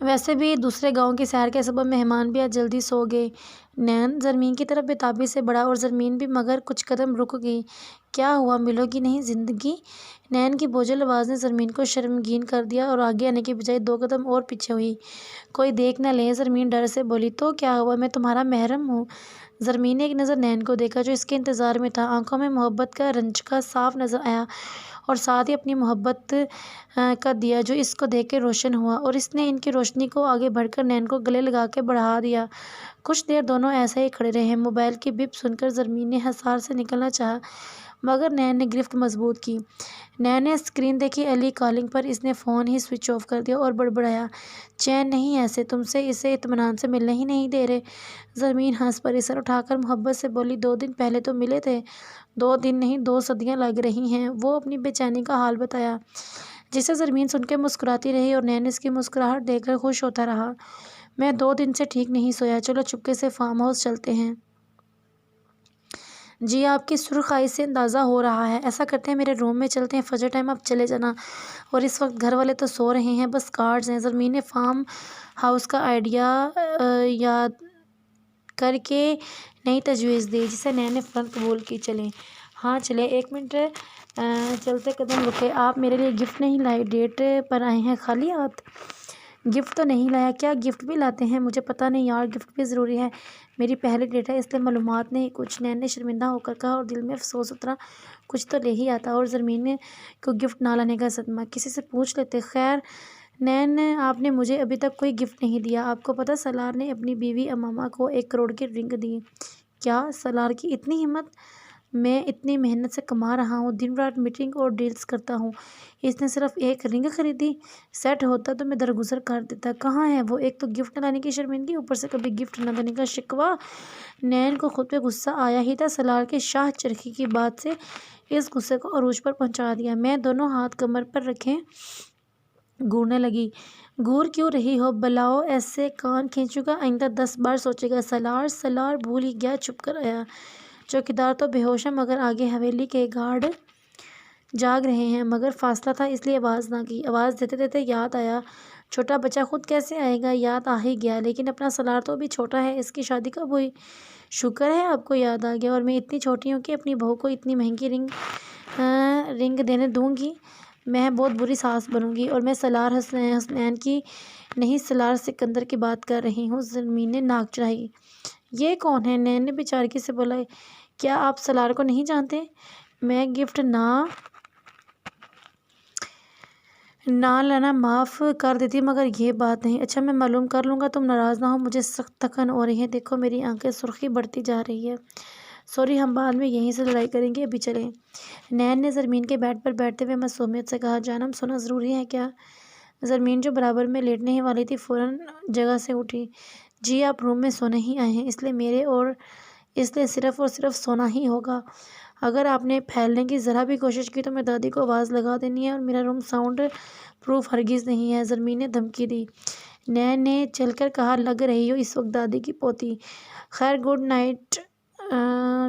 ویسے بھی دوسرے گاؤں کی سیر کے سبب مہمان بھی آج جلدی سو گئے۔ نین زرمین کی طرف بےتابی سے بڑھا اور زرمین بھی مگر کچھ قدم رک گئی۔ کیا ہوا، ملو گی نہیں زندگی؟ نین کی بوجھل آواز نے زرمین کو شرمگین کر دیا اور آگے آنے کی بجائے 2 قدم اور پیچھے ہوئی۔ کوئی دیکھ نہ لے، زرمین ڈر سے بولی۔ تو کیا ہوا، میں تمہارا محرم ہوں۔ زرمین نے ایک نظر نین کو دیکھا جو اس کے انتظار میں تھا۔ آنکھوں میں محبت کا رنجقہ صاف نظر آیا اور ساتھ ہی اپنی محبت کا دیا جو اس کو دیکھ کے روشن ہوا، اور اس نے ان کی روشنی کو آگے بڑھ کر نین کو گلے لگا کے بڑھا دیا۔ کچھ دیر دونوں ایسے ہی کھڑے رہے۔ موبائل کی بپ سن کر زرمین نے حصار سے نکلنا چاہا مگر نین نے گرفت مضبوط کی۔ نین نے اسکرین دیکھی، علی کالنگ پر۔ اس نے فون ہی سوئچ آف کر دیا اور بڑبڑایا، چین نہیں ایسے، تم سے اسے اطمینان سے ملنے ہی نہیں دے رہے؟ زرمین ہنس پڑی، سر اٹھا کر محبت سے بولی، 2 دن پہلے تو ملے تھے۔ 2 دن نہیں، 2 صدیاں لگ رہی ہیں۔ وہ اپنی بے چینی کا حال بتایا جسے زرمین سن کے مسکراتی رہی اور نین اس کی مسکراہٹ دیکھ کر خوش ہوتا رہا۔ میں 2 دن سے ٹھیک نہیں سویا، چلو چپکے سے فارم ہاؤس چلتے ہیں۔ جی آپ کی سرخ آئی سے اندازہ ہو رہا ہے۔ ایسا کرتے ہیں، میرے روم میں چلتے ہیں، فجر ٹائم آپ چلے جانا، اور اس وقت گھر والے تو سو رہے ہیں، بس کارڈز ہیں۔ زرمین نے فارم ہاؤس کا آئیڈیا یاد کر کے نئی تجویز دی جسے نین نے فوراً قبول کی۔ چلیں؟ ہاں چلیں، 1 منٹ چلتے قدم رکے، آپ میرے لیے گفٹ نہیں لائے؟ ڈیٹ پر آئے ہیں خالی ہاتھ؟ گفٹ تو نہیں لایا۔ کیا گفٹ بھی لاتے ہیں؟ مجھے پتہ نہیں یار، گفٹ بھی ضروری ہے، میری پہلی ڈیٹ ہے اس لیے معلومات نہیں کچھ، نین نے شرمندہ ہو کر کہا اور دل میں افسوس اترا، کچھ تو لے ہی آتا، اور زرمین کو گفٹ نہ لانے کا صدمہ، کسی سے پوچھ لیتے۔ خیر نین، آپ نے مجھے ابھی تک کوئی گفٹ نہیں دیا۔ آپ کو پتہ سالار نے اپنی بیوی امامہ کو 1 کروڑ کی رنگ دی۔ کیا سالار کی اتنی ہمت؟ میں اتنی محنت سے کما رہا ہوں، دن رات میٹنگ اور ڈیلز کرتا ہوں، اس نے صرف 1 رنگ خریدی؟ سیٹ ہوتا تو میں درگزر کر دیتا۔ کہاں ہے وہ؟ ایک تو گفٹ نہ لانے کی شرمندگی، اوپر سے کبھی گفٹ نہ دینے کا شکوہ۔ نین کو خود پہ غصہ آیا ہی تھا، سالار کے شاہ چرخی کی بات سے اس غصے کو عروج پر پہنچا دیا۔ میں دونوں ہاتھ کمر پر رکھے گھورنے لگی۔ گھور کیوں رہی ہو؟ بلاؤ ایسے کان کھینچوں گا، آئندہ 10 بار سوچے گا۔ سالار سالار بھول ہی گیا، چھپ کر آیا۔ چوکیدار تو بے ہوش ہے مگر آگے حویلی کے گارڈ جاگ رہے ہیں، مگر فاصلہ تھا اس لیے آواز نہ کی۔ آواز دیتے دیتے یاد آیا، چھوٹا بچہ خود کیسے آئے گا؟ یاد آ ہی گیا، لیکن اپنا سالار تو ابھی چھوٹا ہے، اس کی شادی کب ہوئی؟ شکر ہے آپ کو یاد آ گیا، اور میں اتنی چھوٹی ہوں کہ اپنی بہو کو اتنی مہنگی رنگ دینے دوں گی؟ میں بہت بری ساس بنوں گی، اور میں سالار حسنین کی نہیں، سالار سکندر کی بات کر رہی ہوں۔ زرمین نے ناک چڑھائی۔ یہ کون ہے؟ نین نے بیچارگی سے بولا، کیا آپ سالار کو نہیں جانتے؟ میں گفٹ نہ لانا معاف کر دیتی مگر یہ بات نہیں۔ اچھا میں معلوم کر لوں گا، تم ناراض نہ ہو، مجھے سخت تھکن ہو رہی ہے، دیکھو میری آنکھیں سرخی بڑھتی جا رہی ہے۔ سوری، ہم بعد میں یہیں سے لڑائی کریں گے، ابھی چلیں۔ نین نے زرمین کے بیڈ پر بیٹھتے ہوئے معصومیت سے کہا، جانم سونا ضروری ہے کیا؟ زرمین جو برابر میں لیٹنے ہی والی تھی فوراً جگہ سے اٹھی۔ جی آپ روم میں سونے ہی آئے ہیں، اس لیے صرف اور صرف سونا ہی ہوگا، اگر آپ نے پھیلنے کی ذرا بھی کوشش کی تو میں دادی کو آواز لگا دینی ہے، اور میرا روم ساؤنڈ پروف ہرگز نہیں ہے، زرمین نے دھمکی دی۔ نین نے چل کر کہا، لگ رہی ہو اس وقت دادی کی پوتی۔ خیر گڈ نائٹ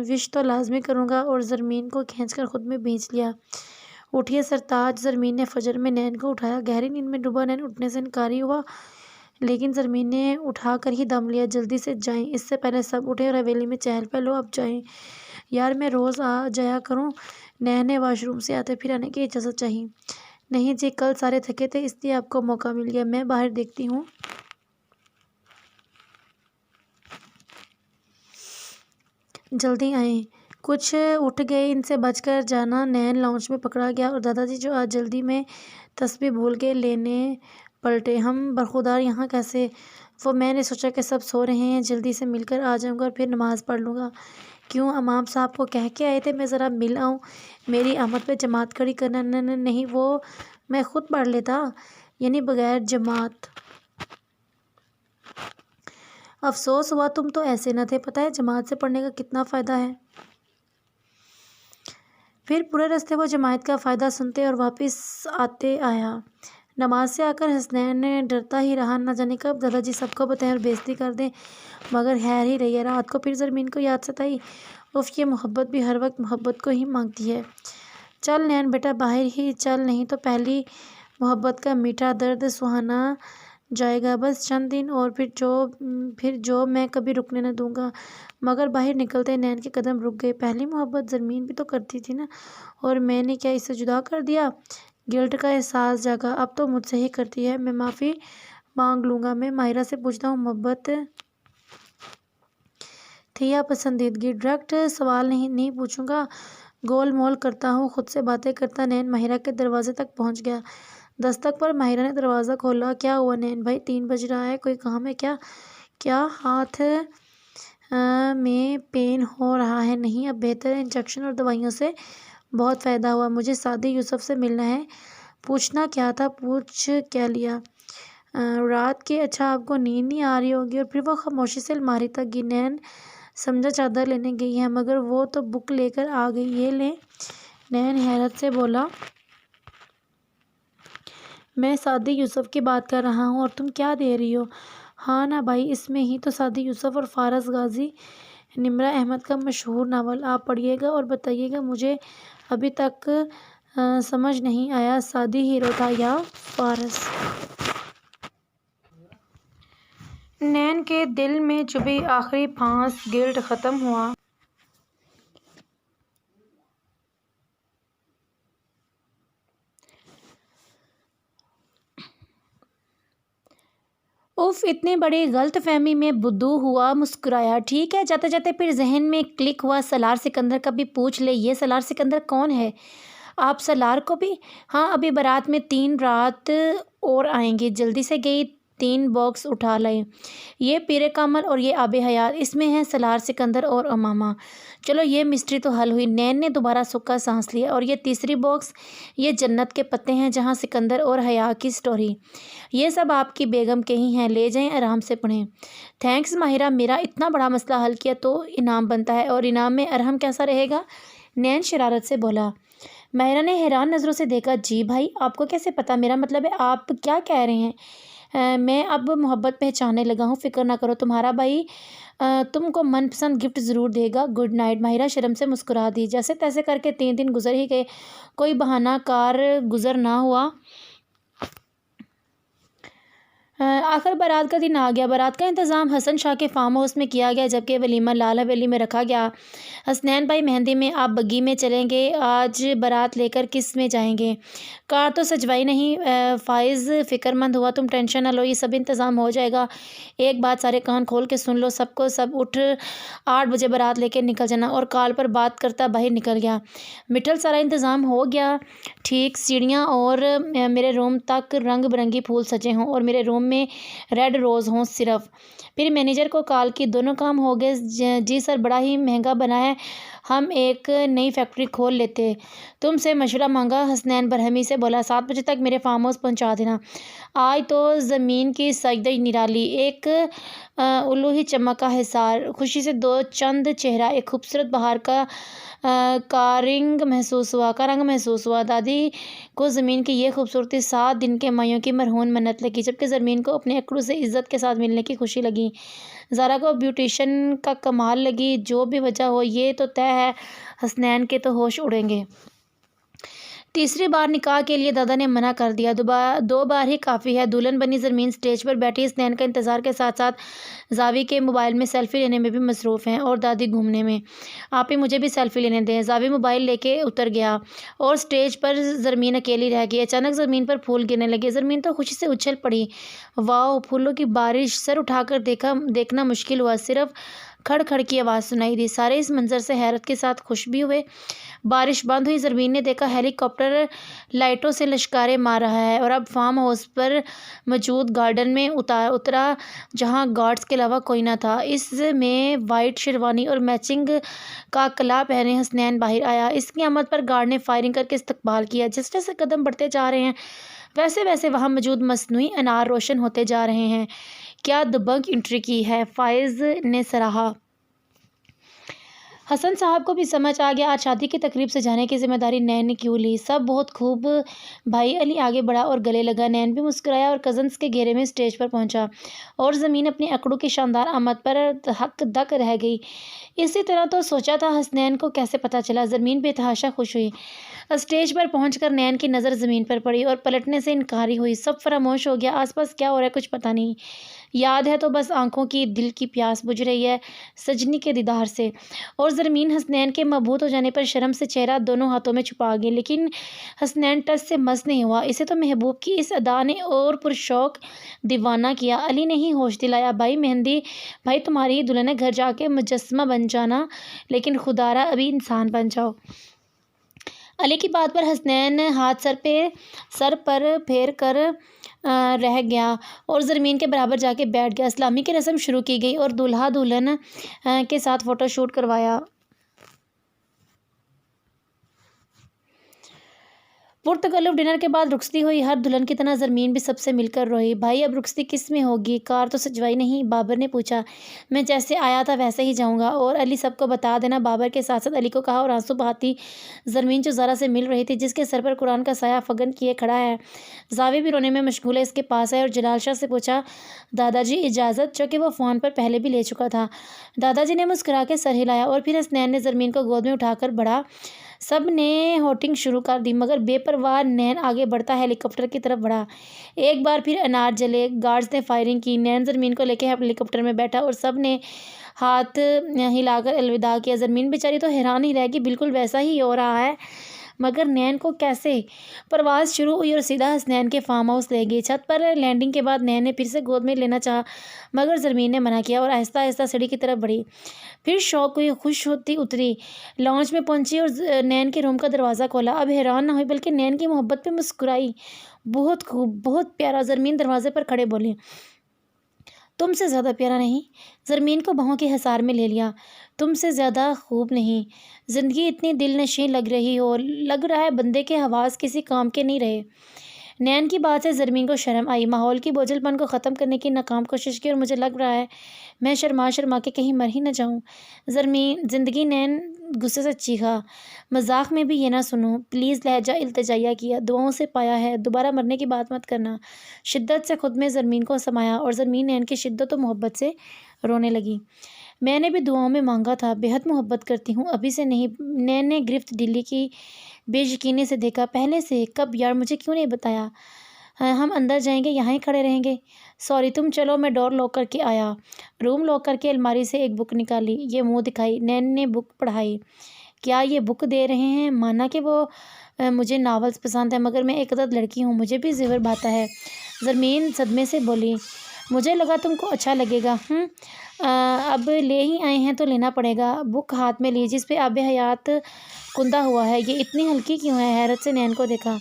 وش تو لازمی کروں گا، اور زرمین کو کھینچ کر خود میں بھینچ لیا۔ اٹھیے سرتاج، زرمین نے فجر میں نین کو اٹھایا۔ گہری نیند میں ڈوبا نین اٹھنے سے انکاری ہوا، لیکن زرمین نے اٹھا کر ہی دم لیا۔ جلدی سے جائیں، اس سے پہلے سب اٹھے اور حویلی میں چہل پہل ہو، اب جائیں۔ یار میں روز آ جایا کروں؟ نین نے واش روم سے آتے پھر آنے کی اجازت چاہی۔ نہیں جی، کل سارے تھکے تھے اس لیے آپ کو موقع مل گیا، میں باہر دیکھتی ہوں۔ جلدی آئیں، کچھ اٹھ گئے، ان سے بچ کر جانا۔ نین لاؤنج میں پکڑا گیا اور دادا جی جو آج جلدی میں تسبیح بھول کے لینے پلٹے۔ ہم برخودار یہاں کیسے؟ وہ میں نے سوچا کہ سب سو رہے ہیں، جلدی سے مل کر آ جاؤں گا اور پھر نماز پڑھ لوں گا۔ کیوں، امام صاحب کو کہہ کے آئے تھے میں ذرا مل آؤں؟ میری آمد پہ جماعت کھڑی کرنا؟ نہیں، وہ میں خود پڑھ لیتا، یعنی بغیر جماعت۔ افسوس ہوا، تم تو ایسے نہ تھے، پتہ ہے جماعت سے پڑھنے کا کتنا فائدہ ہے؟ پھر پورے راستے وہ جماعت کا فائدہ سنتے اور واپس آتے آیا۔ نماز سے آ کر حسنین ڈرتا ہی رہا، نہ جانے کب دادا جی سب کو بتائیں اور بے عزتی کر دیں، مگر خیر ہی رہی۔ رات کو پھر زرمین کو یاد ستائی، اف یہ محبت بھی ہر وقت محبت کو ہی مانگتی ہے۔ چل نین بیٹا باہر ہی چل، نہیں تو پہلی محبت کا میٹھا درد سہانا جائے گا، بس چند دن اور پھر جو میں کبھی رکنے نہ دوں گا۔ مگر باہر نکلتے نین کے قدم رک گئے۔ پہلی محبت زرمین بھی تو کرتی تھی نا، اور میں نے کیا اسے جدا کر دیا؟ گلٹ کا احساس جاگا۔ اب تو مجھ سے ہی کرتی ہے، میں معافی مانگ لوں گا۔ میں ماہرہ سے پوچھتا ہوں، محبت تھی یا پسندیدگی؟ ڈائریکٹ سوال نہیں پوچھوں گا، گول مول کرتا ہوں۔ خود سے باتیں کرتا نین ماہرہ کے دروازے تک پہنچ گیا۔ دستک پر ماہرہ نے دروازہ کھولا۔ کیا ہوا نین بھائی، 3 بج رہا ہے، کوئی کام ہے کیا؟ کیا ہاتھ میں پین ہو رہا ہے؟ نہیں، اب بہتر ہے، انجیکشن اور دوائیوں سے بہت فائدہ ہوا۔ مجھے سعدی یوسف سے ملنا ہے۔ پوچھنا کیا تھا؟ پوچھ کیا لیا؟ رات کی؟ اچھا آپ کو نیند نہیں آ رہی ہوگی۔ اور پھر وہ خاموشی سے الماری تک گئی۔ نین سمجھا چادر لینے گئی ہے، مگر وہ تو بک لے کر آ گئی۔ یہ لیں۔ نین حیرت سے بولا، میں سعدی یوسف کی بات کر رہا ہوں اور تم کیا دے رہی ہو؟ ہاں نا بھائی، اس میں ہی تو سعدی یوسف اور فارس غازی نمرہ احمد کا مشہور ناول۔ آپ پڑھیے گا اور بتائیے گا۔ مجھے ابھی تک سمجھ نہیں آیا، سعدی ہیرو تھا یا فارس؟ نین کے دل میں چبھی آخری پھانس۔ گلٹ ختم ہوا۔ اف، اتنی بڑی غلط فہمی میں بدو ہوا مسکرایا۔ ٹھیک ہے، جاتے جاتے پھر ذہن میں کلک ہوا، سالار سکندر کا بھی پوچھ لے۔ یہ سالار سکندر کون ہے؟ آپ سالار کو بھی؟ ہاں، ابھی بارات میں 3 رات اور آئیں گے، جلدی سے گئی 3 باکس اٹھا لائے۔ یہ پیر کامل اور یہ آب حیات، اس میں ہیں سالار سکندر اور امامہ۔ چلو، یہ مسٹری تو حل ہوئی۔ نین نے دوبارہ سکا سانس لیا۔ اور یہ تیسری باکس؟ یہ جنت کے پتے ہیں، جہاں سکندر اور حیا کی سٹوری۔ یہ سب آپ کی بیگم کے ہی ہیں، لے جائیں، آرام سے پڑھیں۔ تھینکس ماہرہ، میرا اتنا بڑا مسئلہ حل کیا تو انعام بنتا ہے، اور انعام میں ارحم کیسا رہے گا؟ نین شرارت سے بولا۔ ماہرہ نے حیران نظروں سے دیکھا۔ جی بھائی، آپ کو کیسے پتا؟ میرا مطلب ہے، آپ کیا کہہ رہے ہیں؟ میں اب محبت پہچاننے لگا ہوں، فکر نہ کرو، تمہارا بھائی تم کو من پسند گفٹ ضرور دے گا۔ Good night. ماہرہ شرم سے مسکرا دی۔ جیسے تیسے کر کے 3 دن گزر ہی گئے، کوئی بہانہ کار گزر نہ ہوا۔ آخر بارات کا دن آ گیا۔ بارات کا انتظام حسن شاہ کے فارم ہاؤس میں کیا گیا، جبکہ ولیمہ لال حویلی میں رکھا گیا۔ حسنین بھائی، مہندی میں آپ بگی میں چلیں گے؟ آج بارات لے کر کس میں جائیں گے؟ کار تو سجوائی نہیں۔ فائز فکر مند ہوا۔ تم ٹینشن نہ لو، یہ سب انتظام ہو جائے گا۔ ایک بات سارے کان کھول کے سن لو، سب کو سب اٹھ 8 بجے بارات لے کے نکل جانا۔ اور کال پر بات کرتا باہر نکل گیا۔ مٹھل، سارا انتظام ہو گیا؟ ٹھیک، سیڑھیاں اور میرے روم تک رنگ برنگی پھول سجے ہوں، اور میرے روم میں ریڈ روز ہوں صرف۔ پھر مینیجر کو کال کی، دونوں کام ہو گئے؟ جی سر، بڑا ہی مہنگا بنا ہے، ہم ایک نئی فیکٹری کھول لیتے۔ تم سے مشورہ مانگا؟ حسنین برہمی سے بولا۔ 7 بجے تک میرے فارم ہاؤس پہنچا دینا۔ آج تو زمین کی سجدہ نرالی، ایک الوہی چمک کا حصار۔ خوشی سے 2 چند چہرہ، ایک خوبصورت بہار کا رنگ محسوس ہوا۔ دادی کو زمین کی یہ خوبصورتی 7 دن کے مائیوں کی مرہون منت لگی، جبکہ زمین کو اپنے اکڑوں سے عزت کے ساتھ ملنے کی خوشی لگی۔ زارا کو بیوٹیشن کا کمال لگی۔ جو بھی وجہ ہو، یہ تو طے ہے، حسنین کے تو ہوش اڑیں گے۔ تیسری بار نکاح کے لیے دادا نے منع کر دیا۔ 2 بار ہی کافی ہے۔ دلہن بنی زرمین سٹیج پر بیٹھی حسنین کا انتظار کے ساتھ ساتھ زاوی کے موبائل میں سیلفی لینے میں بھی مصروف ہیں، اور دادی گھومنے میں۔ آپ ہی مجھے بھی سیلفی لینے دیں۔ زاوی موبائل لے کے اتر گیا، اور سٹیج پر زرمین اکیلی رہ گئی۔ اچانک زمین پر پھول گرنے لگے۔ زرمین تو خوشی سے اچھل پڑی۔ واؤ، پھولوں کی بارش! سر اٹھا کر دیکھنا مشکل ہوا، صرف کھڑ کھڑ کی آواز سنائی دی۔ سارے اس منظر سے حیرت کے ساتھ خوش بھی ہوئے۔ بارش بند ہوئی۔ زرمین نے دیکھا ہیلی کاپٹر لائٹوں سے لشکارے مار رہا ہے، اور اب فارم ہاؤس پر موجود گارڈن میں اترا، جہاں گارڈز کے علاوہ کوئی نہ تھا۔ اس میں وائٹ شیروانی اور میچنگ کا کلا پہنے حسنین باہر آیا۔ اس کی آمد پر گارڈ نے فائرنگ کر کے استقبال کیا۔ جیسے جیسے قدم بڑھتے جا رہے ہیں، ویسے ویسے وہاں موجود مصنوعی انوار روشن ہوتے جا رہے ہیں۔ کیا دبنگ انٹری کی ہے، فائز نے سراہا۔ حسن صاحب کو بھی سمجھ آ گیا آج شادی کی تقریب سے جانے کی ذمہ داری نین نے کیوں لی۔ سب بہت خوب۔ بھائی علی آگے بڑھا اور گلے لگا۔ نین بھی مسکرایا اور کزنز کے گھیرے میں اسٹیج پر پہنچا اور زمین اپنی اکڑوں کی شاندار آمد پر ہک دک رہ گئی۔ اسی طرح تو سوچا تھا، حسنین کو کیسے پتہ چلا؟ زمین بے تحاشا خوش ہوئی۔ اسٹیج پر پہنچ کر نین کی نظر زمین پر پڑی اور پلٹنے سے انکاری ہوئی۔ سب فراموش ہو گیا، آس پاس کیا ہو رہا ہے کچھ پتہ نہیں۔ یاد ہے تو بس آنکھوں کی دل کی پیاس بجھ رہی ہے سجنی کے دیدار سے۔ اور زرمین حسنین کے مبہوت ہو جانے پر شرم سے چہرہ دونوں ہاتھوں میں چھپا گئی، لیکن حسنین ٹس سے مس نہیں ہوا۔ اسے تو محبوب کی اس ادا نے اور پرشوق دیوانہ کیا۔ علی نے ہی ہوش دلایا، بھائی مہندی بھائی تمہاری ہی دلہن ہے، گھر جا کے مجسمہ بن جانا، لیکن خدا را ابھی انسان بن جاؤ۔ علی کی بات پر حسنین ہاتھ سر پر پھیر کر رہ گیا اور زرمین کے برابر جا کے بیٹھ گیا۔ اسلامی کی رسم شروع کی گئی اور دولہا دلہن کے ساتھ فوٹو شوٹ کروایا۔ پرتکلف ڈنر کے بعد رخصتی ہوئی۔ ہر دلہن کی طرح زرمین بھی سب سے مل کر روئی۔ بھائی اب رخصتی کس میں ہوگی؟ کار تو سجوائی نہیں؟ بابر نے پوچھا۔ میں جیسے آیا تھا ویسے ہی جاؤں گا، اور علی سب کو بتا دینا، بابر کے ساتھ ساتھ علی کو کہا اور آنسو بہاتی زرمین جو زارا سے مل رہی تھی، جس کے سر پر قرآن کا سایہ فگن کیے کھڑا ہے، زاوی بھی رونے میں مشغول ہے، اس کے پاس آئے اور جلال شاہ سے پوچھا، دادا جی اجازت؟ چونکہ وہ فون پر پہلے بھی لے چکا تھا۔ دادا جی نے مسکرا کے سر ہلایا اور پھر حسنین نے زرمین کو گود میں اٹھا کر بڑھا۔ سب نے ہوٹنگ شروع کر دی، مگر بے پرواہ نین آگے بڑھتا ہیلی کاپٹر کی طرف بڑھا۔ ایک بار پھر انار جلے، گارڈز نے فائرنگ کی، نین زرمین کو لے کے ہیلی کاپٹر میں بیٹھا اور سب نے ہاتھ ہلا کر الوداع کیا۔ زرمین بیچاری تو حیران ہی رہ گئی، بالکل ویسا ہی ہو رہا ہے، مگر نین کو کیسے؟ پرواز شروع ہوئی اور سیدھا حسنین کے فارم ہاؤس لے گئی۔ چھت پر لینڈنگ کے بعد نین نے پھر سے گود میں لینا چاہا، مگر زرمین نے منع کیا اور آہستہ آہستہ سیڑھی کی طرف بڑھی۔ پھر شوق ہوئی، خوش ہوتی اتری، لاؤنج میں پہنچی اور نین کے روم کا دروازہ کھولا۔ اب حیران نہ ہوئی بلکہ نین کی محبت پہ مسکرائی۔ بہت خوب، بہت پیارا۔ زرمین دروازے پر کھڑے بولی، تم سے زیادہ پیارا نہیں؟ زرمین کو بہوں کے حصار میں لے لیا۔ تم سے زیادہ خوب نہیں؟ زندگی اتنی دل نشیں لگ رہی ہو، لگ رہا ہے بندے کے حواس کسی کام کے نہیں رہے۔ نین کی بات سے زرمین کو شرم آئی، ماحول کی بوجھل پن کو ختم کرنے کی ناکام کوشش کی، اور مجھے لگ رہا ہے میں شرما کے کہیں مر ہی نہ جاؤں۔ زندگی نین غصے سے چیخا، مذاق میں بھی یہ نہ سنو پلیز، لہجہ التجائیہ کیا، دعاؤں سے پایا ہے، دوبارہ مرنے کی بات مت کرنا۔ شدت سے خود میں زرمین کو سمایا اور زرمین نین کی شدت و محبت سے رونے لگی۔ میں نے بھی دعاؤں میں مانگا تھا، بے حد محبت کرتی ہوں، ابھی سے نہیں۔ نین نے گرفت ڈلی کی بے یقینی سے دیکھا۔ پہلے سے؟ کب یار، مجھے کیوں نہیں بتایا؟ ہم اندر جائیں گے، یہاں ہی کھڑے رہیں گے؟ سوری، تم چلو، میں ڈور لاک کر کے آیا۔ روم لاک کر کے الماری سے ایک بک نکالی، یہ منہ دکھائی۔ نین نے بک پڑھائی۔ کیا یہ بک دے رہے ہیں؟ مانا کہ وہ مجھے ناولز پسند ہے، مگر میں ایک عدد لڑکی ہوں، مجھے بھی زیور بھاتا ہے۔ زرمین صدمے سے بولی، مجھے لگا تم کو اچھا لگے گا۔ اب لے ہی آئے ہیں تو لینا پڑے گا۔ بک ہاتھ میں لی جس پہ آب حیات کندہ ہوا ہے۔ یہ اتنی ہلکی کیوں ہے؟ حیرت سے نین کو دیکھا۔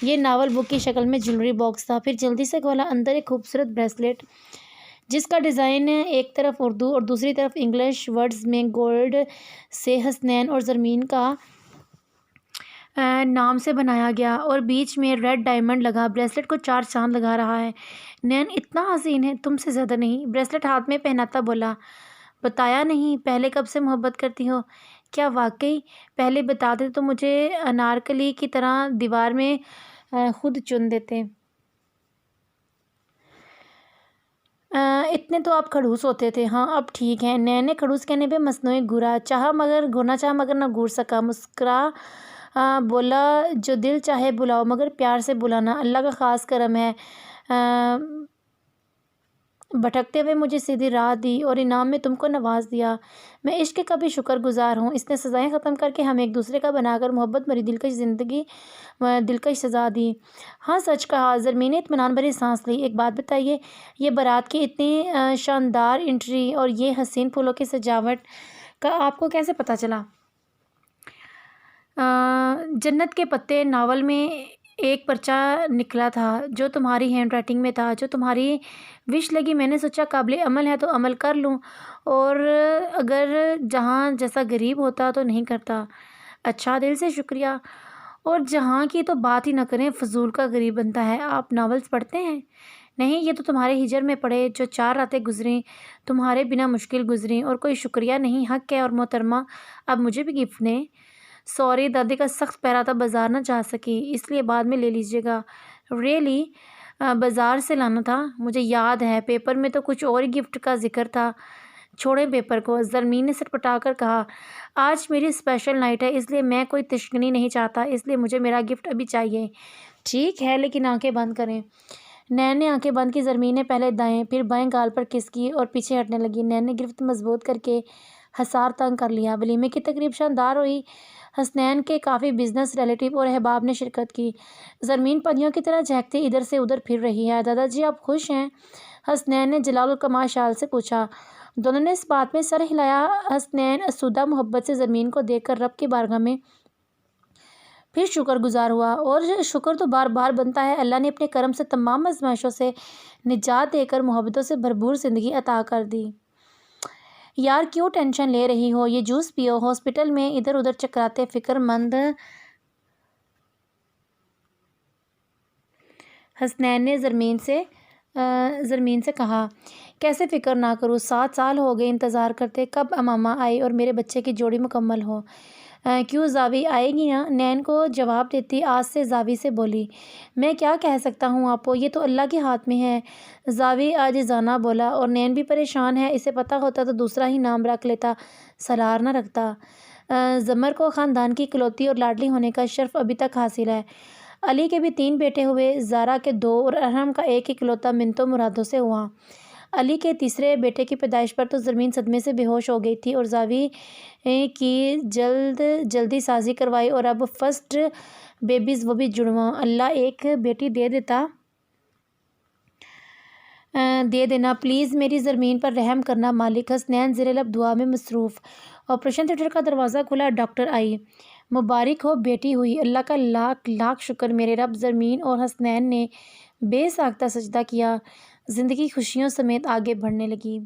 یہ ناول بک کی شکل میں جیولری باکس تھا۔ پھر جلدی سے کھولا، اندر ایک خوبصورت بریسلیٹ جس کا ڈیزائن ایک طرف اردو اور دوسری طرف انگلش ورڈز میں گولڈ سے حسنین اور زرمین کا نام سے بنایا گیا اور بیچ میں ریڈ ڈائمنڈ لگا۔ بریسلیٹ کو 4 چاند لگا رہا ہے۔ نین اتنا حسین ہے، تم سے زیادہ نہیں؟ بریسلیٹ ہاتھ میں پہناتا بولا، بتایا نہیں؟ پہلے کب سے محبت کرتی ہو؟ کیا واقعی؟ پہلے بتاتے تو مجھے انارکلی کی طرح دیوار میں خود چن دیتے۔ اتنے تو آپ کھڑوس ہوتے تھے۔ ہاں اب ٹھیک ہے۔ نین نے کھڑوس کہنے پہ مصنوعی گھورا چاہا مگر نہ گھور سکا۔ مسکرا بولا، جو دل چاہے بلاؤ، مگر پیار سے بلانا، اللہ کا خاص کرم ہے۔ بھٹکتے ہوئے مجھے سیدھی راہ دی اور انعام میں تم کو نواز دیا۔ میں عشق کا بھی شکر گزار ہوں، اس نے سزائیں ختم کر کے ہمیں ایک دوسرے کا بنا کر محبت بھری دلکش سزا دی۔ ہاں سچ کہا۔ زرمین نے اطمینان بھری سانس لی۔ ایک بات بتائیے، یہ بارات کی اتنی شاندار انٹری اور یہ حسین پھولوں کی سجاوٹ کا آپ کو کیسے پتہ چلا؟ جنت کے پتے ناول میں ایک پرچہ نکلا تھا جو تمہاری ہینڈ رائٹنگ میں تھا، جو تمہاری وش لگی، میں نے سوچا قابل عمل ہے تو عمل کر لوں، اور اگر جہاں جیسا غریب ہوتا تو نہیں کرتا۔ اچھا، دل سے شکریہ۔ اور جہاں کی تو بات ہی نہ کریں، فضول کا غریب بنتا ہے۔ آپ ناولز پڑھتے ہیں؟ نہیں، یہ تو تمہارے ہجر میں پڑے جو 4 راتیں گزریں تمہارے بنا مشکل گزریں، اور کوئی شکریہ نہیں، حق ہے۔ اور محترمہ اب مجھے بھی گفٹ دیں۔ سوری، دادی کا سخت پیرا تھا، بازار نہ جا سکی، اس لیے بعد میں لے لیجیے گا۔ ریئلی؟ بازار سے لانا تھا؟ مجھے یاد ہے، پیپر میں تو کچھ اور ہی گفٹ کا ذکر تھا۔ چھوڑیں پیپر کو، زرمین نے سر پٹا کر کہا۔ آج میری اسپیشل نائٹ ہے، اس لیے میں کوئی تشکنی نہیں چاہتا، اس لیے مجھے میرا گفٹ ابھی چاہیے۔ ٹھیک ہے، لیکن آنکھیں بند کریں۔ نین نے آنکھیں بند کی۔ زرمین نے پہلے دائیں پھر بائیں گال پر کس کی اور پیچھے ہٹنے لگی۔ نین نے گرفت مضبوط کر کے حصار تنگ کر لیا۔ ولیمے کی تقریب شاندار ہوئی۔ حسنین کے کافی بزنس ریلیٹیو اور احباب نے شرکت کی۔ زرمین پریوں کی طرح چہکتے ادھر سے ادھر پھر رہی ہے۔ دادا جی آپ خوش ہیں؟ حسنین نے جلال الکمال سے پوچھا۔ دونوں نے اس بات میں سر ہلایا۔ حسنین اسودہ محبت سے زرمین کو دیکھ کر رب کی بارگاہ میں پھر شکر گزار ہوا۔ اور شکر تو بار بار بنتا ہے، اللہ نے اپنے کرم سے تمام آزمائشوں سے نجات دے کر محبتوں سے بھرپور زندگی عطا کر دی۔ یار کیوں ٹینشن لے رہی ہو؟ یہ جوس پیو۔ ہاسپٹل میں ادھر ادھر چکراتے فکر مند حسنین نے زرمین سے کہا۔ کیسے فکر نہ کروں، 7 سال ہو گئے انتظار کرتے، کب امامہ آئے اور میرے بچے کی جوڑی مکمل ہو۔ کیوں، زاوی آئے گی نا؟ نین کو جواب دیتی آج سے زاوی سے بولی۔ میں کیا کہہ سکتا ہوں آپو، یہ تو اللہ کے ہاتھ میں ہے، زاوی عاجزانہ بولا۔ اور نین بھی پریشان ہے، اسے پتہ ہوتا تو دوسرا ہی نام رکھ لیتا، سرار نہ رکھتا۔ زمر کو خاندان کی اکلوتی اور لاڈلی ہونے کا شرف ابھی تک حاصل ہے۔ علی کے بھی 3 بیٹے ہوئے، زارا کے 2 اور ارحم کا ایک اکلوتا منتوں مرادوں سے ہوا۔ علی کے تیسرے بیٹے کی پیدائش پر تو زرمین صدمے سے بے ہوش ہو گئی تھی اور زاوی کی جلدی سازی کروائی، اور اب فرسٹ بیبیز وہ بھی جڑواں۔ اللہ ایک بیٹی دے دینا پلیز، میری زرمین پر رحم کرنا مالک۔ حسنین زیر لب دعا میں مصروف۔ آپریشن تھیٹر کا دروازہ کھلا، ڈاکٹر آئی۔ مبارک ہو بیٹی ہوئی، اللہ کا لاکھ لاکھ شکر میرے رب۔ زرمین اور حسنین نے بے ساختہ سجدہ کیا، زندگی خوشیوں سمیت آگے بڑھنے لگی۔